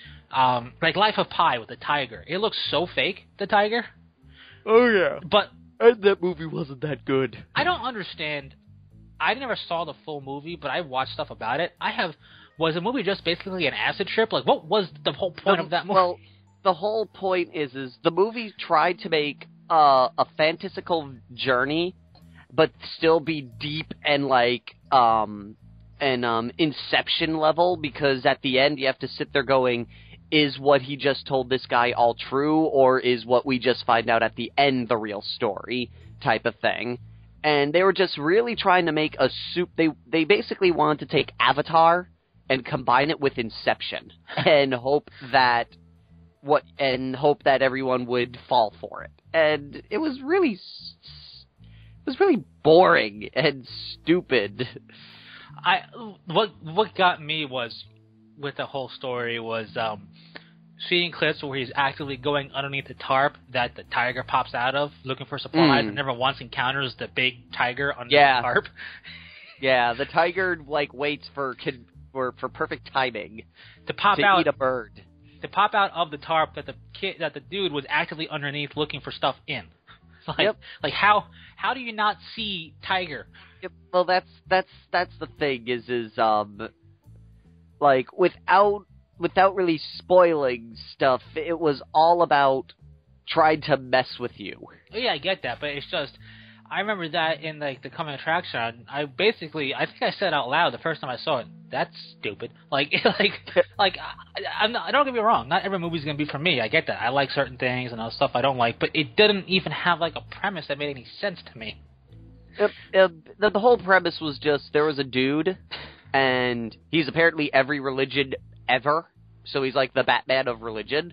like Life of Pi with the tiger. It looks so fake, the tiger. Oh, yeah. But that movie wasn't that good. I don't understand. I never saw the full movie, but I watched stuff about it. Was the movie just basically an acid trip? Like, what was the whole point of that movie? Well, the whole point is the movie tried to make a fantastical journey, but still be deep and like Inception level, because at the end you have to sit there going, is what he just told this guy all true, or is what we just find out at the end the real story type of thing? And they were just really trying to make a soup. They basically wanted to take Avatar and combine it with Inception and hope that everyone would fall for it. And it was really boring and stupid. What got me was with the whole story was seeing clips where he's actively going underneath the tarp that the tiger pops out of, looking for supplies, and never once encounters the big tiger under the tarp. Yeah, the tiger like waits for perfect timing to eat a bird. To pop out of the tarp that the dude was actively underneath looking for stuff in. Like how do you not see tiger? Yep. Well, that's the thing is like without really spoiling stuff, it was all about trying to mess with you. Oh, yeah, I get that, but it's just, I remember that in like the coming attraction. I think I said out loud the first time I saw it, that's stupid. Like don't get me wrong, not every movie's gonna be for me. I get that. I like certain things and other stuff I don't like, but it didn't even have like a premise that made any sense to me. The whole premise was just there was a dude, and he's apparently every religion ever, so he's like the Batman of religion.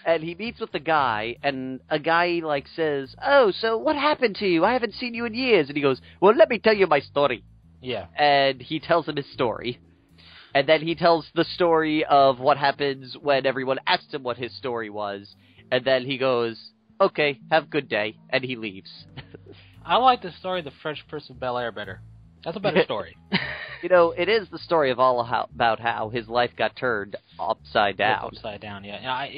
And he meets with the guy, and a guy like says, "Oh, so what happened to you? I haven't seen you in years." And he goes, "Well, let me tell you my story." Yeah. And he tells him his story. And then he tells the story of what happens when everyone asks him what his story was. And then he goes, "Okay, have a good day." And he leaves. I like the story of the Fresh Prince of Bel-Air better. That's a better story. It is the story of about how his life got turned upside down. Upside down, yeah.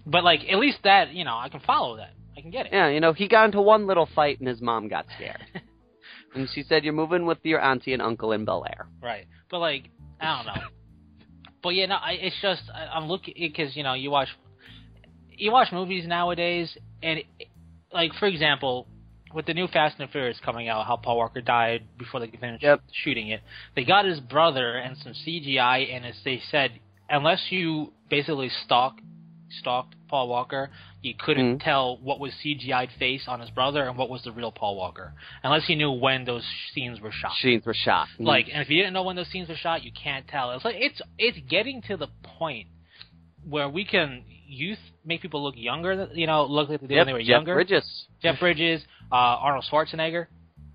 But like at least that, I can follow that. I can get it. Yeah, he got into one little fight and his mom got scared, and she said, "You're moving with your auntie and uncle in Bel-Air." Right, but like I don't know. But yeah, no, it's just I'm looking because you watch movies nowadays, and like for example, with the new Fast and Furious coming out, how Paul Walker died before they finished shooting it. They got his brother and some CGI, and as they said, unless you basically stalked Paul Walker, you couldn't tell what was CGI'd face on his brother and what was the real Paul Walker, unless you knew when those scenes were shot. Like, and if you didn't know when those scenes were shot, you can't tell. It's like it's getting to the point where we can make people look younger, look like they did when they were younger. Jeff Bridges, Arnold Schwarzenegger.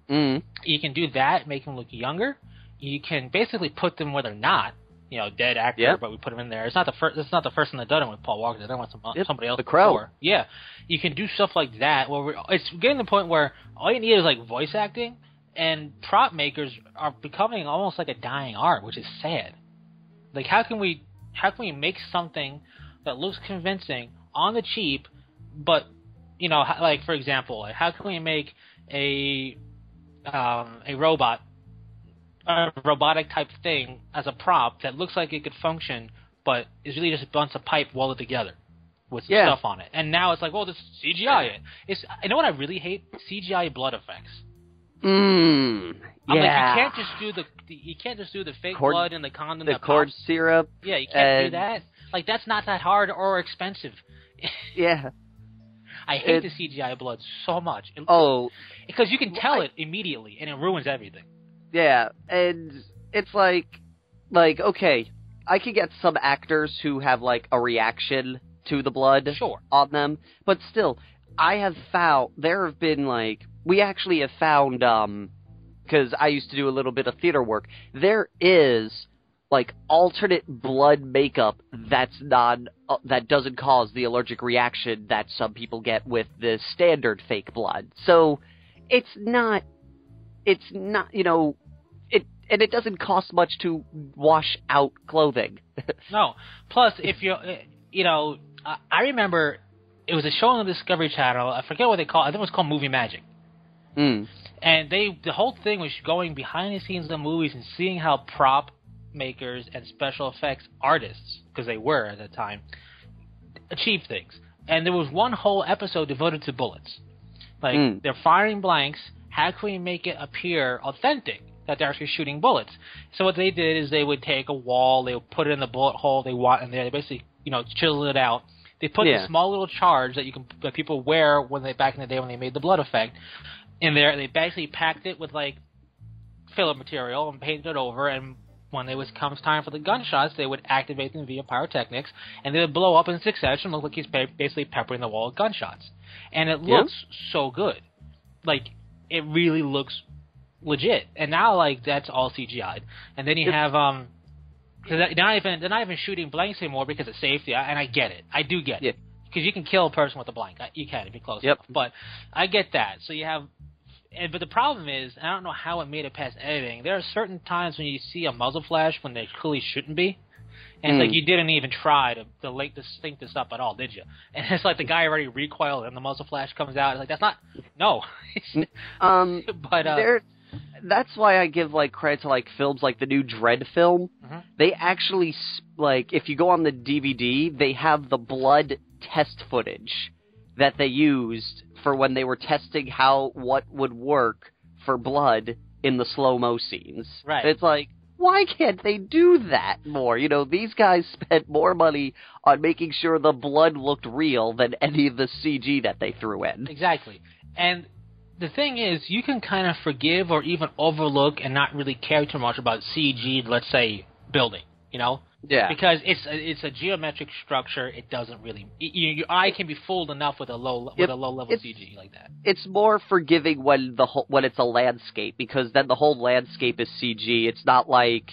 You can do that, make them look younger. You can basically put them where they're not, dead actor, but we put them in there. It's not the first. It's not the first one that done it with Paul Walker. They don't want somebody else. The Crow. Before. Yeah, you can do stuff like that. Where it's getting to the point where all you need is like voice acting, and prop makers are becoming almost like a dying art, which is sad. Like how can we make something that looks convincing on the cheap, but like for example, like how can we make a a robotic type thing as a prop that looks like it could function, but is really just a bunch of pipe welded together with some stuff on it. And now it's like, well, this CGI it. You know what I really hate? CGI blood effects. I'm like, you can't just do the fake blood in the condom, the corn syrup. Yeah, you can't do that. Like, that's not that hard or expensive. Yeah. I hate the CGI blood so much. Because you can tell it immediately, and it ruins everything. Yeah, and it's like, okay, I can get some actors who have, like, a reaction to the blood on them, but still, there have been, like, we actually have found, because I used to do a little bit of theater work, there is, like, alternate blood makeup that doesn't cause the allergic reaction that some people get with the standard fake blood. So, it's not, you know, and it doesn't cost much to wash out clothing. No. Plus, if you know, I remember it was a show on the Discovery Channel. I forget what they call it. I think it was called Movie Magic. And the whole thing was going behind the scenes of the movies and seeing how prop makers and special effects artists, because they were at the time, achieve things. And there was one whole episode devoted to bullets. Like, they're firing blanks. How can we make it appear authentic that they're actually shooting bullets? So what they did is they would take a wall, they would put it in the bullet hole they want in there. They basically, you know, chisel it out. They put the small little charge that people wear back in the day when they made the blood effect in there. They basically packed it with, like, filler material and painted it over, and when it comes time for the gunshots, they would activate them via pyrotechnics, and they would blow up in succession, look like he's basically peppering the wall with gunshots. And it looks so good. Like, it really looks legit. And now, like, that's all CGI'd. And then you have, cause they're not even shooting blanks anymore because of safety, and I get it. I do get it. Because you can kill a person with a blank. You can if you're close enough. But I get that. So you have... But the problem is, I don't know how it made it past editing. There are certain times when you see a muzzle flash when they clearly shouldn't be. And it's like you didn't even try to sync this up at all, did you? And it's like the guy already recoiled and the muzzle flash comes out. It's like, that's not... No. But... that's why I give, like, credit to, like, films like the new Dread film. They actually, like, if you go on the DVD, they have the blood test footage that they used for when they were testing what would work for blood in the slow-mo scenes. Right. It's like, why can't they do that more? You know, these guys spent more money on making sure the blood looked real than any of the CG that they threw in. Exactly. And the thing is, you can kind of forgive or even overlook and not really care too much about CG, let's say, building, you know? Yeah. Because it's a geometric structure. It doesn't really... your eye can be fooled enough with a low-level CG like that. It's more forgiving when it's a landscape, because then the whole landscape is CG. It's not like,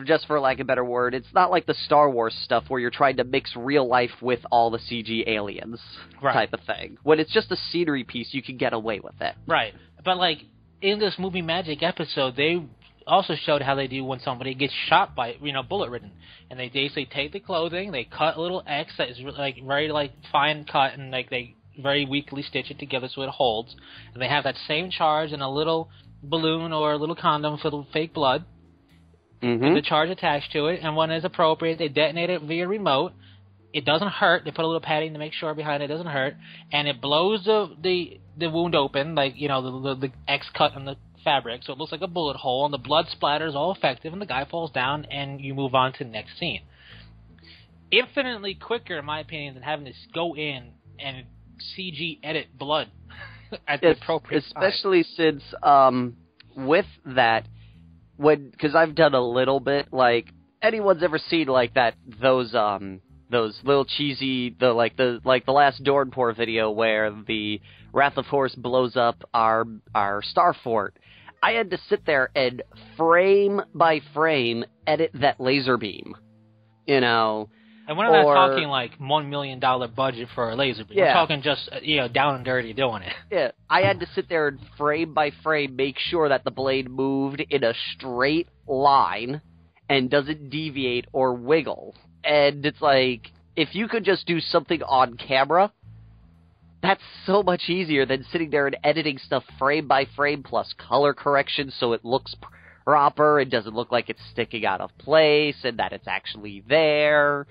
just for lack of a better word, it's not like the Star Wars stuff where you're trying to mix real life with all the CG aliens type of thing. When it's just a scenery piece, you can get away with it. Right. But, like, in this Movie Magic episode, they also showed how they do when somebody gets shot by, bullet ridden. And they basically take the clothing, they cut a little X that is like very like fine cut, and like they very weakly stitch it together so it holds. And they have that same charge in a little balloon or a little condom filled with fake blood. With the charge attached to it, and when it's appropriate, they detonate it via remote. It doesn't hurt. They put a little padding to make sure behind it doesn't hurt, and it blows the wound open, like the X cut in the fabric, so it looks like a bullet hole, and the blood splatters all effective, and the guy falls down, and you move on to the next scene. Infinitely quicker, in my opinion, than having to go in and CG edit blood at the appropriate time. Especially since with that. Because I've done a little bit, like, anyone's ever seen, like, those little cheesy, the last Doran'Por video where the Wrath of Horus blows up our star fort. I had to sit there and frame by frame edit that laser beam, And we're not talking like $1 million budget for a laser beam. We're talking just down and dirty doing it. Yeah, I had to sit there and frame by frame make sure that the blade moved in a straight line and doesn't deviate or wiggle. And it's like, if you could just do something on camera, That's so much easier than sitting there and editing stuff frame by frame plus color correction so it looks proper and doesn't look like it's sticking out of place and that it's actually there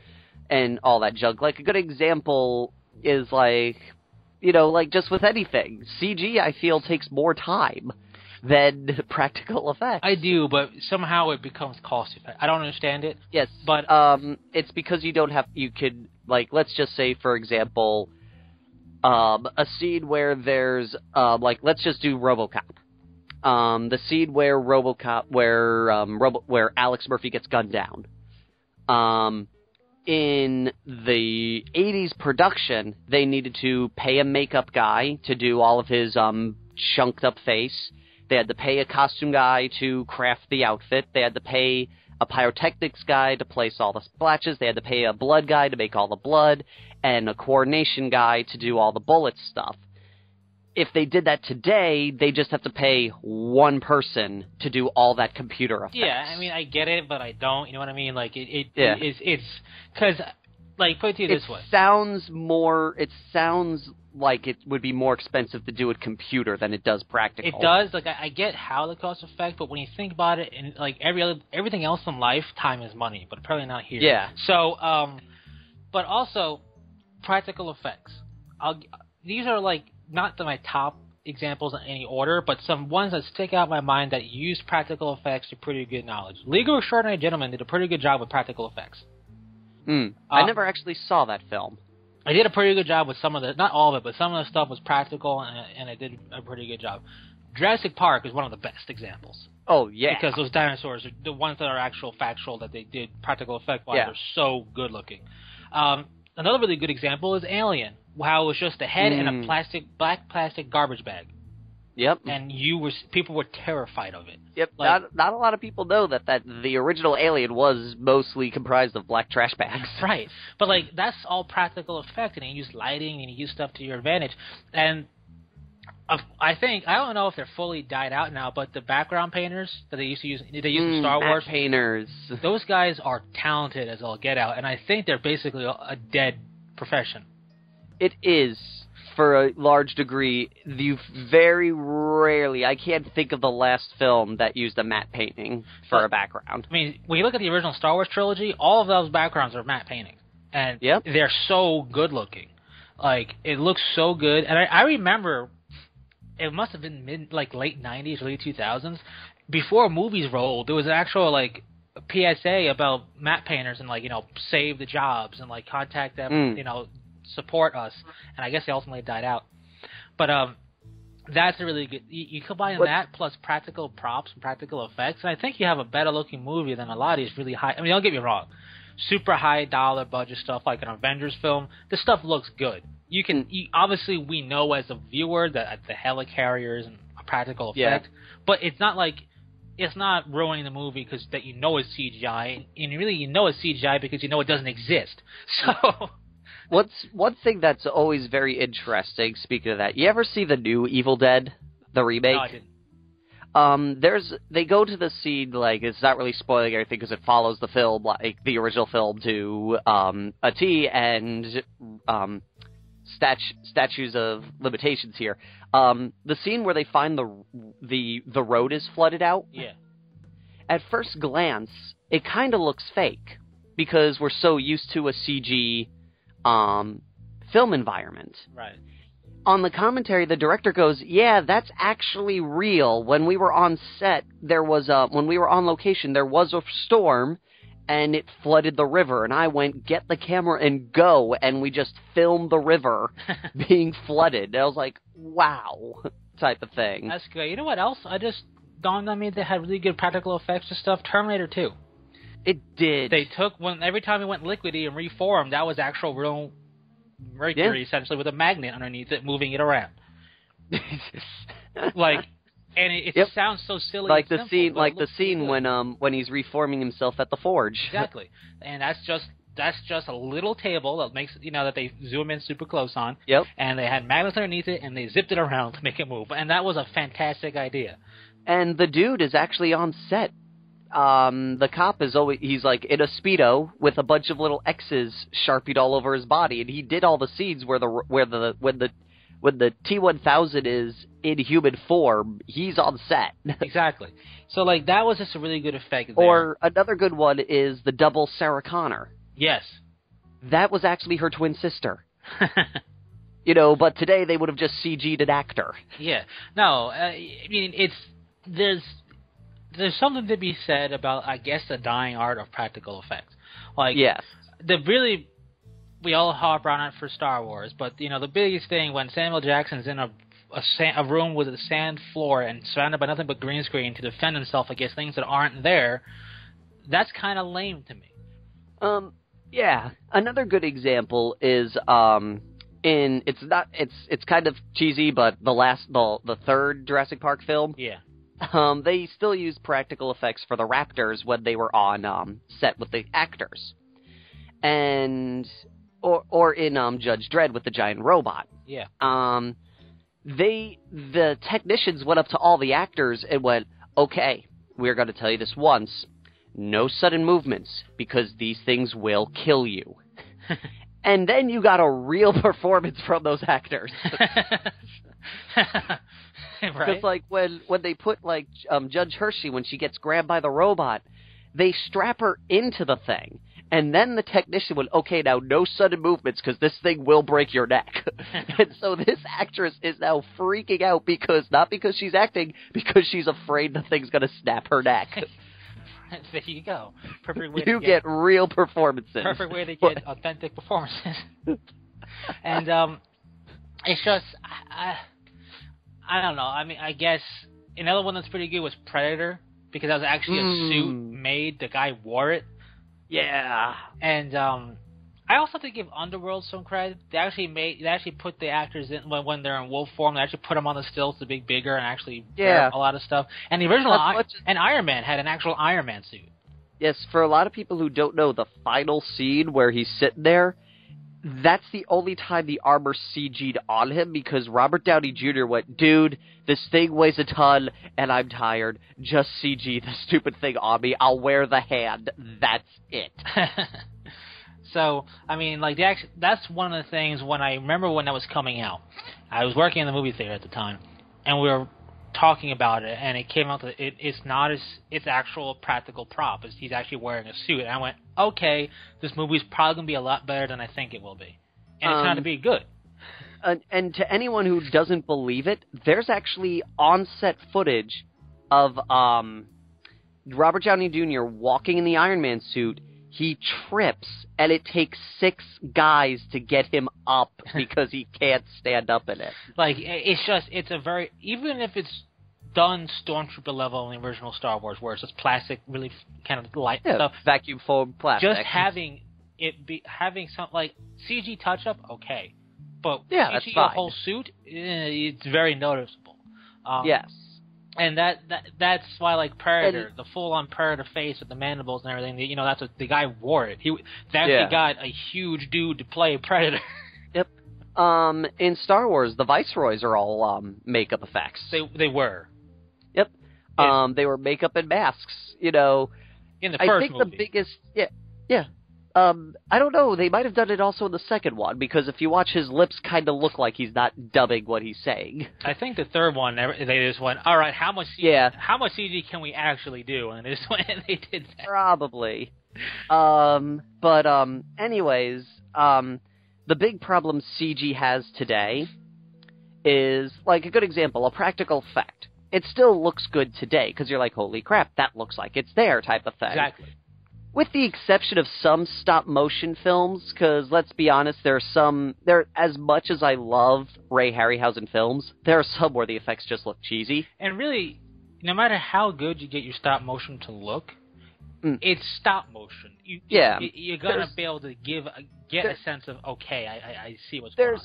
and all that junk. Like, a good example is, like, you know, like, just with anything. CG, I feel, takes more time than practical effects. I do, but somehow it becomes cost-effective. I don't understand it. Yes, but it's because you could, like, let's just say, for example, a scene where there's, like, let's just do RoboCop. The scene where where Alex Murphy gets gunned down. In the 80s production, they needed to pay a makeup guy to do all of his chunked up face. They had to pay a costume guy to craft the outfit. They had to pay a pyrotechnics guy to place all the splashes. They had to pay a blood guy to make all the blood, and a coordination guy to do all the bullet stuff. If they did that today, they just have to pay one person to do all that computer effects. Yeah, I mean, I get it, but I don't. You know what I mean? Like, it's because, like, put it to you this way. It sounds like it would be more expensive to do it computer than it does practical. It does. Like, I get how the cost effect, but when you think about it, and like everything else in life, time is money, but apparently not here. Yeah. So, but also practical effects. These are like not my top examples in any order, but some ones that stick out in my mind that use practical effects to pretty good knowledge. League of Extraordinary Gentlemen did a pretty good job with practical effects. I never actually saw that film. I did a pretty good job with some of the, not all of it, but some of the stuff was practical, and it did a pretty good job. Jurassic Park is one of the best examples. Oh, yeah. Because those dinosaurs, the ones that are actual factual that they did practical effect-wise, are so good-looking. Another really good example is Alien. How it was just a head and a black plastic garbage bag. Yep. And people were terrified of it. Yep. Like, not a lot of people know that the original Alien was mostly comprised of black trash bags. Right. But, like, that's all practical effect, and you use lighting and you use stuff to your advantage. And I don't know if they're fully died out now, but the background painters that they used to use, in Star Wars. Painters. Those guys are talented as all get out, and I think they're basically a dead profession. It is, for a large degree. You very rarely, I can't think of the last film that used a matte painting for a background. I mean, when you look at the original Star Wars trilogy, all of those backgrounds are matte paintings, and they're so good looking. Like, it looks so good, and I remember, it must have been late 90s, early 2000s, before movies rolled, there was an actual, like, PSA about matte painters and, like, you know, save the jobs and, like, contact them, you know, support us, and I guess they ultimately died out. But that's a really good. You combine that plus practical props and practical effects, and I think you have a better looking movie than a lot of these really high. I mean, don't get me wrong, super high dollar budget stuff like an Avengers film. This stuff looks good. Obviously we know as a viewer that the helicarriers and a practical effect, but it's not like. It's not ruining the movie because that you know it's CGI, and really you know it's CGI because you know it doesn't exist. So. One thing that's always very interesting, speaking of that, you ever see the new Evil Dead, the remake? No, I didn't. They go to the scene, like, it's not really spoiling everything because it follows the film, like, the original film to, a T, and, statues of limitations here. The scene where they find the road is flooded out. Yeah. At first glance, it kind of looks fake because we're so used to a CG film environment. Right. On the commentary, the director goes, "Yeah, that's actually real. When we were on set, when we were on location, there was a storm, and it flooded the river. And I went, get the camera and go, and we just filmed the river being flooded." And I was like, "Wow," type of thing. That's great. You know what else? I just dawned on me that had really good practical effects and stuff. Terminator 2. It did. They took every time it went liquidy and reformed, that was actual real mercury, essentially, with a magnet underneath it, moving it around. Like, and it sounds so silly. Like and the simple, scene, scene when he's reforming himself at the forge. Exactly, and that's just a little table that makes that they zoom in super close on. Yep. And they had magnets underneath it, and they zipped it around to make it move, and that was a fantastic idea. And the dude is actually on set. The cop he's like in a Speedo with a bunch of little X's sharpied all over his body, and he did all the scenes where when the when the T-1000 is in human form, he's on set. Exactly. So, like, that was just a really good effect there. Or another good one is the double Sarah Connor. Yes. That was actually her twin sister. You know, but today they would have just CG'd an actor. Yeah. No, I mean, there's something to be said about, I guess, the dying art of practical effects. Like, yes. We all harp on it for Star Wars, but, you know, the biggest thing when Samuel Jackson's in a room with a sand floor and surrounded by nothing but green screen to defend himself against things that aren't there, that's kind of lame to me. Yeah. Another good example is, it's kind of cheesy, but the third Jurassic Park film. Yeah. They still use practical effects for the raptors when they were on set with the actors, or in Judge Dredd with the giant robot. Yeah. The technicians went up to all the actors and went, "Okay, we're going to tell you this once: no sudden movements because these things will kill you." And then you got a real performance from those actors. Right. Because, like, when they put, like, Judge Hershey, when she gets grabbed by the robot, they strap her into the thing. And then the technician went, "Okay, now no sudden movements because this thing will break your neck." And so this actress is now freaking out not because she's acting, because she's afraid the thing's going to snap her neck. There you go. Perfect way you get real performances. Perfect way to get authentic performances. And it's just, I don't know. I mean, I guess another one that's pretty good was Predator, because that was actually a suit made. The guy wore it. Yeah. And I also have to give Underworld some credit. They actually put the actors in when they're in wolf form. They actually put them on the stills to be bigger and actually wear a lot of stuff. And the original Iron Man had an actual Iron Man suit. Yes, for a lot of people who don't know, the final scene where he's sitting there, that's the only time the armor CG'd on him, because Robert Downey Jr. went, "Dude, this thing weighs a ton, and I'm tired. Just CG the stupid thing on me. I'll wear the hand. That's it." So, I mean, like, that's one of the things when I remember when that was coming out. I was working in the movie theater at the time, and we were talking about it, and it came out that it's actual practical prop. He's actually wearing a suit. And I went, okay, this movie's probably going to be a lot better than I think it will be. And it's going to be good. And to anyone who doesn't believe it, there's actually on-set footage of Robert Downey Jr. walking in the Iron Man suit. He trips, and it takes 6 guys to get him up because he can't stand up in it. Like, it's a very, even if it's done Stormtrooper level in the original Star Wars, where it's just plastic, really kind of light stuff. Vacuum foam plastic. Just having some, like, CG touch-up, okay. But CG that's fine. A whole suit, it's very noticeable. Yes. And that's why, like, Predator, the full-on Predator face with the mandibles and everything, you know, that's what the guy wore it. They actually got a huge dude to play Predator. Yep. In Star Wars, the Viceroys are all makeup effects. They were. Yep. They were makeup and masks, you know. In the first movie. The biggest... Yeah. I don't know. They might have done it also in the second one, because if you watch, his lips kind of look like he's not dubbing what he's saying. I think the third one, they just went, all right, how much CG can we actually do? And they did that. Probably. Anyways, the big problem CG has today is, like, a good example, a practical effect. It still looks good today, because you're like, holy crap, that looks like it's there type of thing. Exactly. With the exception of some stop-motion films, because let's be honest, as much as I love Ray Harryhausen films, there are some where the effects just look cheesy. And really, no matter how good you get your stop-motion to look, it's stop-motion. You're going to be able to get a sense of, okay, I see what's going on.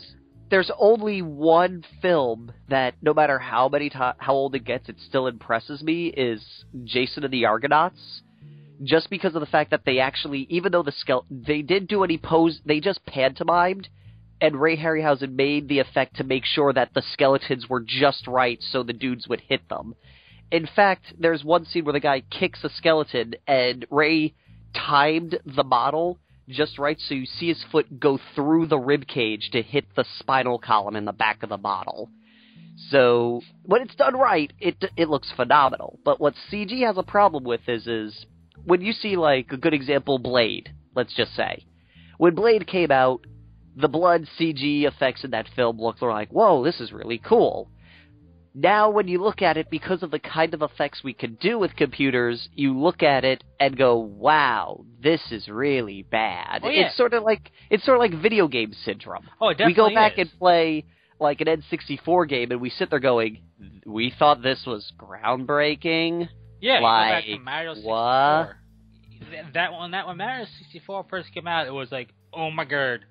There's only one film that, no matter how old it gets, it still impresses me, is Jason and the Argonauts. Just because of the fact that they actually, even though they did do any pose, they just pantomimed, and Ray Harryhausen made the effect to make sure that the skeletons were just right so the dudes would hit them. In fact, there's one scene where the guy kicks a skeleton, and Ray timed the model just right so you see his foot go through the rib cage to hit the spinal column in the back of the bottle. So when it's done right, it looks phenomenal. But what CG has a problem with is when you see, like, a good example, Blade, let's just say. When Blade came out, the blood CG effects in that film looked like, whoa, this is really cool. Now, when you look at it, because of the kind of effects we can do with computers, you look at it and go, "Wow, this is really bad." Oh, yeah. It's sort of like video game syndrome. Oh, it definitely We go back is. and play like an N64 game, and we sit there going, "We thought this was groundbreaking." Yeah, like, you go back to Mario 64. What? When Mario 64 first came out, it was like, oh my god.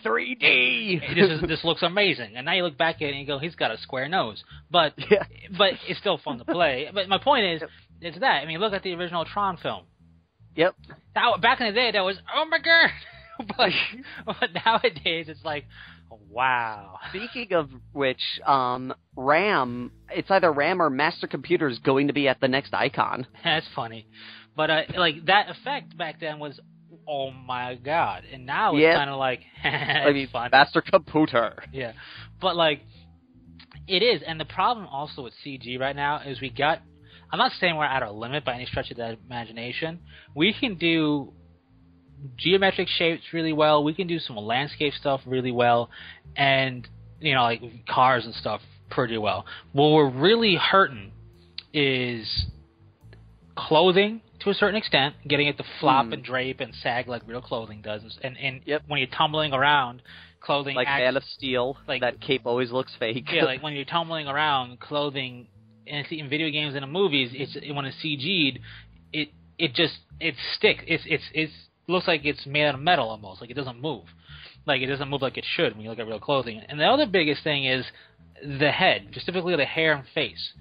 3D! This looks amazing. And now you look back at it and you go, he's got a square nose. But Yeah. but it's still fun to play. But my point is, it's that. I mean, look at the original Tron film. Yep. Back in the day, that was, oh my god! but nowadays, it's like, wow. Speaking of which, RAM, it's either RAM or Master Computer is going to be at the next Icon. That's funny. But like that effect back then was, oh my god. And now it's kind of like, fun. Master Computer. Yeah. But like, it is. And the problem also with CG right now is I'm not saying we're at our limit by any stretch of the imagination. We can do geometric shapes really well. We can do some landscape stuff really well. And, like cars and stuff pretty well. What we're really hurting is clothing to a certain extent, getting it to flop and drape and sag like real clothing does. And when you're tumbling around, clothing like Man of Steel, like that cape always looks fake. Yeah, like when you're tumbling around, clothing in video games and in movies, when it's CG'd, it sticks. It looks like it's made out of metal almost. Like it doesn't move. Like it doesn't move like it should when you look at real clothing. And the other biggest thing is the head, specifically the hair and face.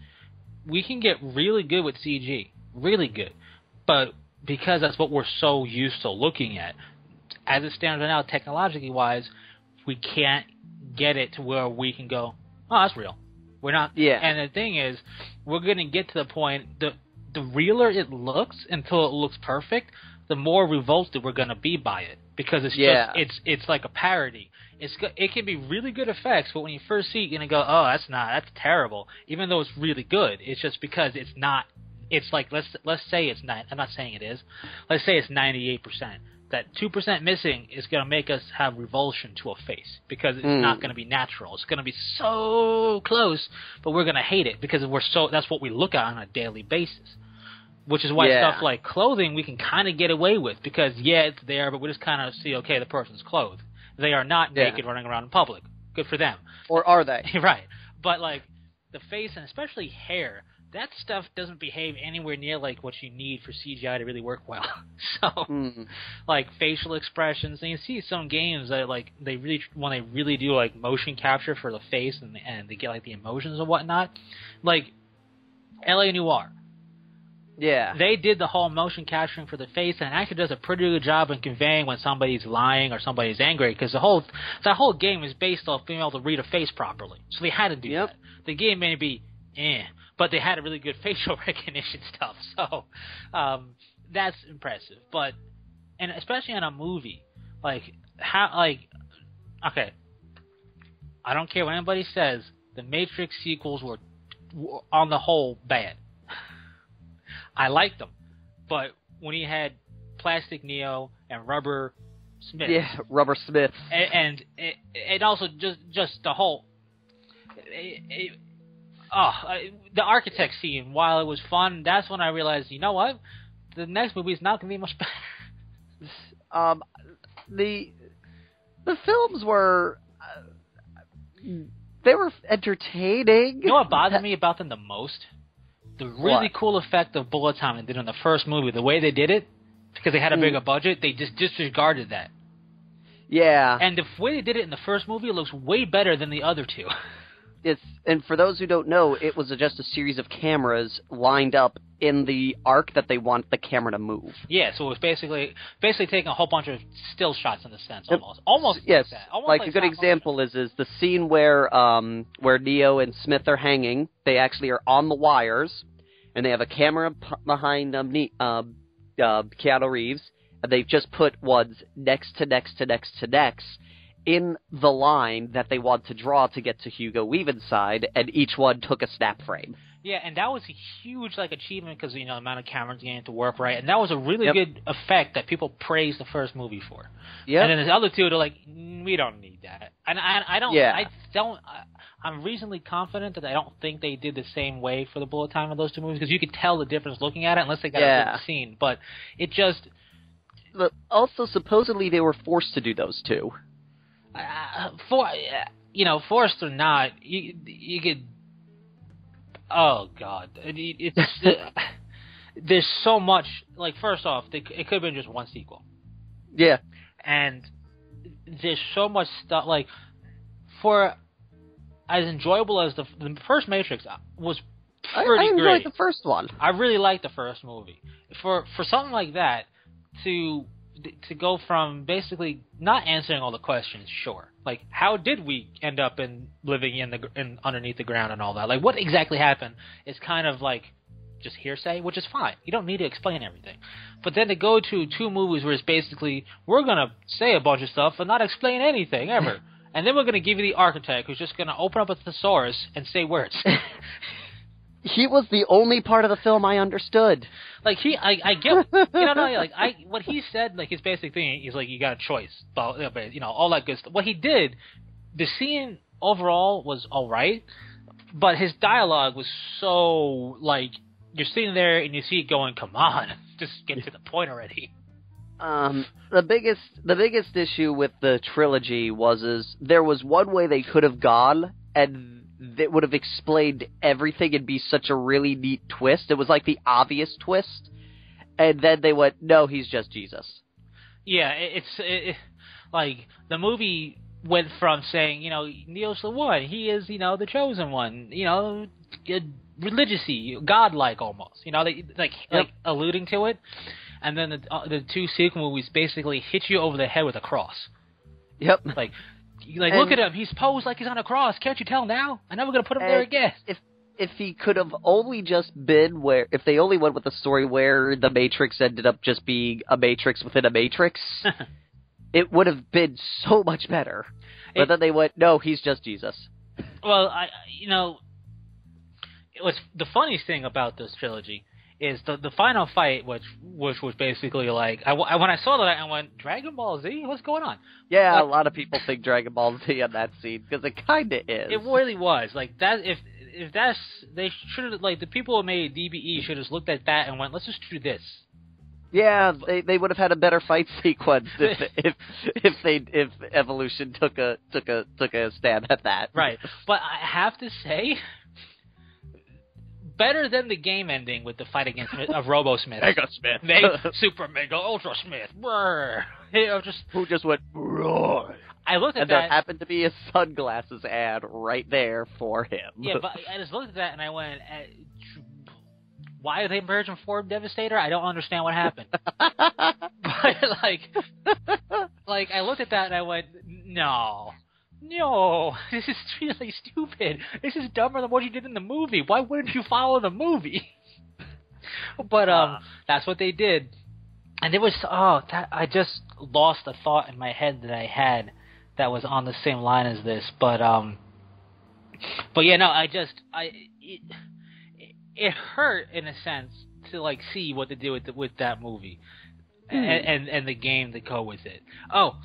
We can get really good with CG, really good. But because that's what we're so used to looking at, as it stands right now, technologically wise, we can't get it to where we can go, oh, that's real. We're not. Yeah. And the thing is, we're going to get to the point, the realer it looks until it looks perfect, the more revolted we're going to be by it. Because it's like a parody. It can be really good effects, but when you first see it, you're going to go, oh, that's terrible. Even though it's really good. It's just because it's not. It's like, let's say it's not. I'm not saying it is. Let's say it's 98%. That 2% missing is going to make us have revulsion to a face because it's not going to be natural. It's going to be so close, but we're going to hate it because that's what we look at on a daily basis. Which is why stuff like clothing we can kind of get away with because, it's there, but we just kind of see, okay, the person's clothed. They are not naked running around in public. Good for them. Or are they? Right. But, like, the face and especially hair, that stuff doesn't behave anywhere near like what you need for CGI to really work well. So, like facial expressions, and you see some games that like when they really do like motion capture for the face and they get like the emotions and whatnot, like LA Noire. Yeah, they did the whole motion capturing for the face, and it actually does a pretty good job in conveying when somebody's lying or somebody's angry, because that whole game is based off being able to read a face properly. So they had to do that. The game may be but they had a really good facial recognition stuff. So that's impressive. But and especially in a movie, okay, I don't care what anybody says. The Matrix sequels were on the whole bad. I liked them, but when he had Plastic Neo and Rubber Smith, Rubber Smith, and it also just the whole, the architect scene. While it was fun, that's when I realized, you know what, the next movie is not going to be much better. The films were they were entertaining. You know what bothered me about them the most? The really cool effect of bullet time they did in the first movie, the way they did it, because they had a bigger budget, they just disregarded that. Yeah. And the way they did it in the first movie, it looks way better than the other two. And for those who don't know, it was just a series of cameras lined up in the arc that they want the camera to move. Yeah, so it was basically taking a whole bunch of still shots in a sense, almost yes. Like that. Almost like a good example is the scene where Neo and Smith are hanging. They actually are on the wires, and they have a camera behind Keanu Reeves, and they've just put ones next to next to next to next in the line that they want to draw to get to Hugo Weaving's side, and each one took a snap frame. Yeah, and that was a huge achievement because the amount of cameras getting to work right, and that was a really good effect that people praised the first movie for. Yeah, and then the other two, they're like, we don't need that, and I don't. Yeah. I'm reasonably confident that I don't think they did the same way for the bullet time of those two movies because you could tell the difference looking at it unless they got a good scene, but it just. But also, supposedly they were forced to do those two. Forced or not, you could. Oh God, it's there's so much. First off, it could have been just one sequel. Yeah, and there's so much stuff. For as enjoyable as the first Matrix was, pretty great. I enjoyed the first one. I really liked the first movie. For something like that to go from basically not answering all the questions, sure. How did we end up living in underneath the ground and all that? What exactly happened is kind of just hearsay, which is fine. You don't need to explain everything. But then to go to two movies where it's basically, we're going to say a bunch of stuff and not explain anything ever. And then we're going to give you the architect who's just going to open up a thesaurus and say words. He was the only part of the film I understood. I get, what he said, his basic thing, he's you got a choice, but, all that good stuff. What he did, the scene overall was alright, but his dialogue was so, you're sitting there and you see it going, come on, just get to the point already. The biggest issue with the trilogy was there was one way they could have gone, and that would have explained everything and be such a really neat twist. It was the obvious twist. And then they went, no, he's just Jesus. Yeah, it's the movie went from saying, Neo's the one, he is, the chosen one, religiously, godlike almost, alluding to it. And then the two sequel movies basically hit you over the head with a cross. Yep. Look at him. He's posed like he's on a cross. Can't you tell now? I know we're going to put him there again. If he could have only just been if they only went with the story where the Matrix ended up just being a Matrix within a Matrix, it would have been so much better. But then they went, no, he's just Jesus. Well, it was the funniest thing about this trilogy is the final fight, which was basically when I saw that, I went, Dragon Ball Z? What's going on? Yeah, a lot of people think Dragon Ball Z on that scene, because it kind of is. It really was. That, if that's, they should have, the people who made DBE should have looked at that and went, let's just do this. Yeah, they would have had a better fight sequence if Evolution took a stab at that. Right. But I have to say, better than the game ending with the fight against Robo Smith. Mega Smith. Super Mega Ultra Smith. Who just went, roar. I looked at and that. there happened to be a sunglasses ad right there for him. Yeah, but I just looked at that and I went, why are they merging Ford Devastator? I don't understand what happened. But I looked at that and I went, no, this is really stupid. This is dumber than what you did in the movie. Why wouldn't you follow the movie? But that's what they did. And it was I just lost a thought in my head that I had that was on the same line as this. But yeah, no, it hurt in a sense to see what to do with that movie and the game that go with it. Oh,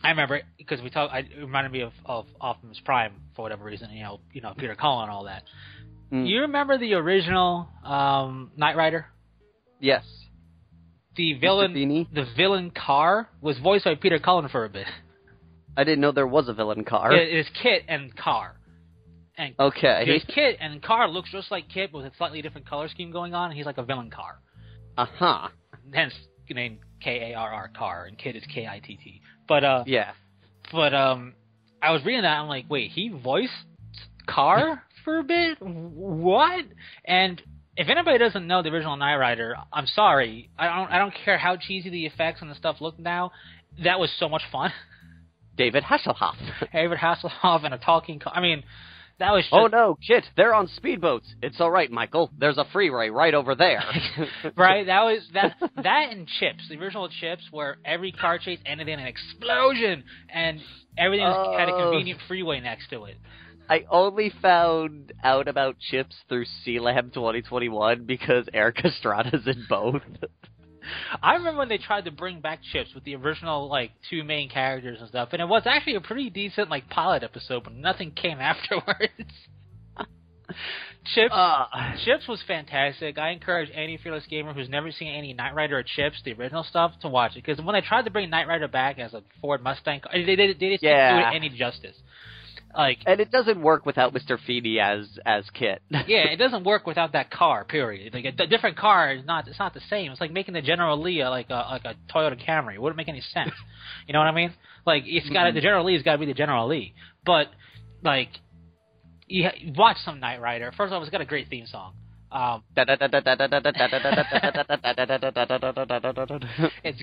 I remember because it reminded me of Optimus Prime for whatever reason. Peter Cullen and all that. You remember the original Knight Rider? Yes. The villain Car was voiced by Peter Cullen for a bit. I didn't know there was a villain Car. It is Kit and Car. And okay. There's Kit, and Car looks just like Kit with a slightly different color scheme going on, and he's like a villain Car. Uh-huh. Hence, named Karr, Car, and Kit is Kitt. But, yeah. But, I was reading that, I'm like, wait, he voiced Car for a bit? What? And if anybody doesn't know the original Knight Rider, I'm sorry. I don't care how cheesy the effects and the stuff look now. That was so much fun. David Hasselhoff and a talking car. I mean, That was just... Oh no, Kit, they're on speedboats. It's all right, Michael. There's a freeway right over there. Right, that and Chips, the original Chips, where every car chase ended in an explosion, and everything had a convenient freeway next to it. I only found out about Chips through C-Lab 2021 because Eric Estrada's in both. I remember when they tried to bring back Chips with the original, like, 2 main characters and stuff, and it was actually a pretty decent, like, pilot episode, but nothing came afterwards. Chips was fantastic. I encourage any Fearless Gamer who's never seen any Knight Rider or Chips, the original stuff, to watch it, because when they tried to bring Knight Rider back as a Ford Mustang, they just didn't do it any justice. Like, and it doesn't work without Mr. Feeney as Kit. Yeah, it doesn't work without that car. Period. Like a different car is not. It's not the same. It's like making the General Lee like a Toyota Camry. It wouldn't make any sense. You know what I mean? Like it's got the General Lee's got to be the General Lee. But like, you watch some Knight Rider. First of all, it's got a great theme song. It's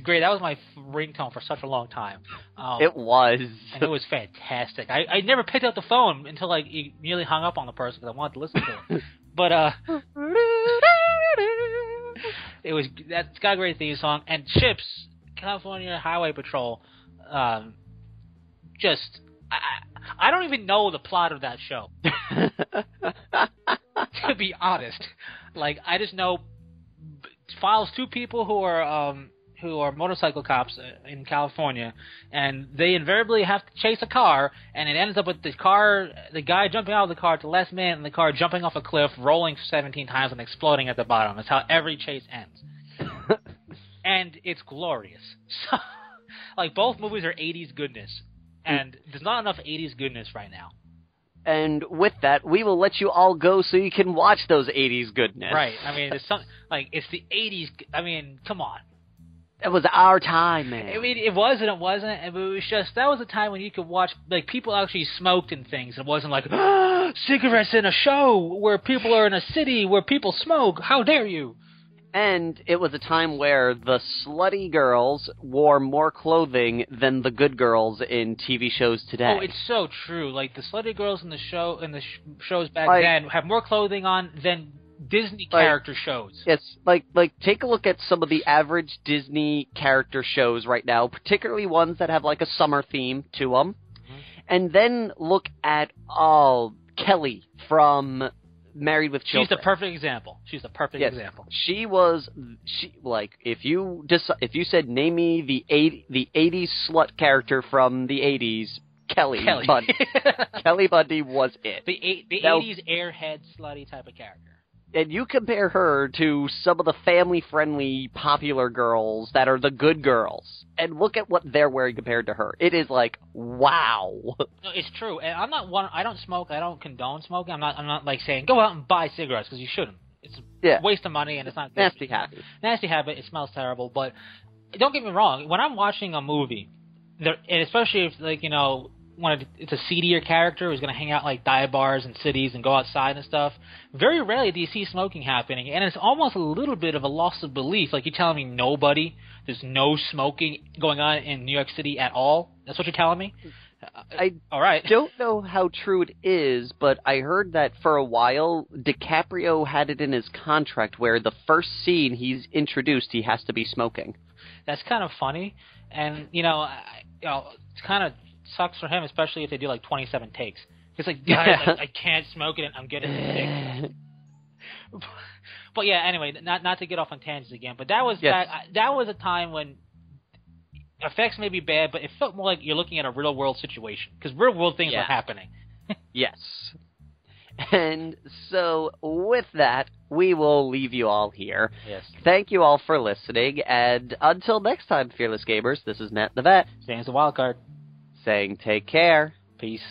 great. That was my ringtone for such a long time. It was. And it was fantastic. I never picked up the phone until like you nearly hung up on the person because I wanted to listen to it. But that's got a great theme song. And Chips, California Highway Patrol, just I don't even know the plot of that show. To be honest, like I just know follows 2 people who are motorcycle cops in California, and they invariably have to chase a car, and it ends up with the guy jumping out of the car, the last man in the car jumping off a cliff, rolling 17 times, and exploding at the bottom. That's how every chase ends, and it's glorious. So, like both movies are 80s goodness, and there's not enough 80s goodness right now. And with that, we will let you all go so you can watch those 80s goodness. Right. I mean, it's the 80s. I mean, come on. It was our time, man. I mean, it was and it wasn't. And it was just, that was a time when you could watch, like, people actually smoked and things. It wasn't like, cigarettes in a show where people are in a city where people smoke. How dare you? And it was a time where the slutty girls wore more clothing than the good girls in TV shows today. Oh, it's so true. Like the slutty girls in the shows back then have more clothing on than Disney character shows. Yes, like take a look at some of the average Disney character shows right now, particularly ones that have like a summer theme to them, and then look at Kelly from Married with Children. She's the perfect example. She's the perfect example. She like if you said name me the 80s slut character from the 80s, Kelly. Bundy. Kelly Bundy was it. The 80s airhead slutty type of character. And you compare her to some of the family-friendly popular girls that are the good girls, and look at what they're wearing compared to her. It is like, wow. No, it's true. And I'm not one. I don't smoke. I don't condone smoking. I'm not like saying go out and buy cigarettes because you shouldn't. It's a waste of money and it's not good. Nasty habit. Nasty habit. It smells terrible. But don't get me wrong. When I'm watching a movie, and especially if when it's a seedier character who's going to hang out like dive bars and cities and go outside and stuff, very rarely do you see smoking happening, and it's almost a little bit of a loss of belief. Like, you're telling me there's no smoking going on in New York City at all? That's what you're telling me? All right. Don't know how true it is, but I heard that for a while, DiCaprio had it in his contract where the first scene he's introduced, he has to be smoking. That's kind of funny, and, it's kind of sucks for him, especially if they do like 27 takes. It's like, guys, I can't smoke it. I'm getting sick. But yeah, anyway, not to get off on tangents again. But that was that was a time when effects may be bad, but it felt more like you're looking at a real world situation because real world things were happening. Yes. And so with that, we will leave you all here. Yes. Thank you all for listening, and until next time, Fearless Gamers, this is Matt the Vet. James the Wildcard. Saying take care. Peace.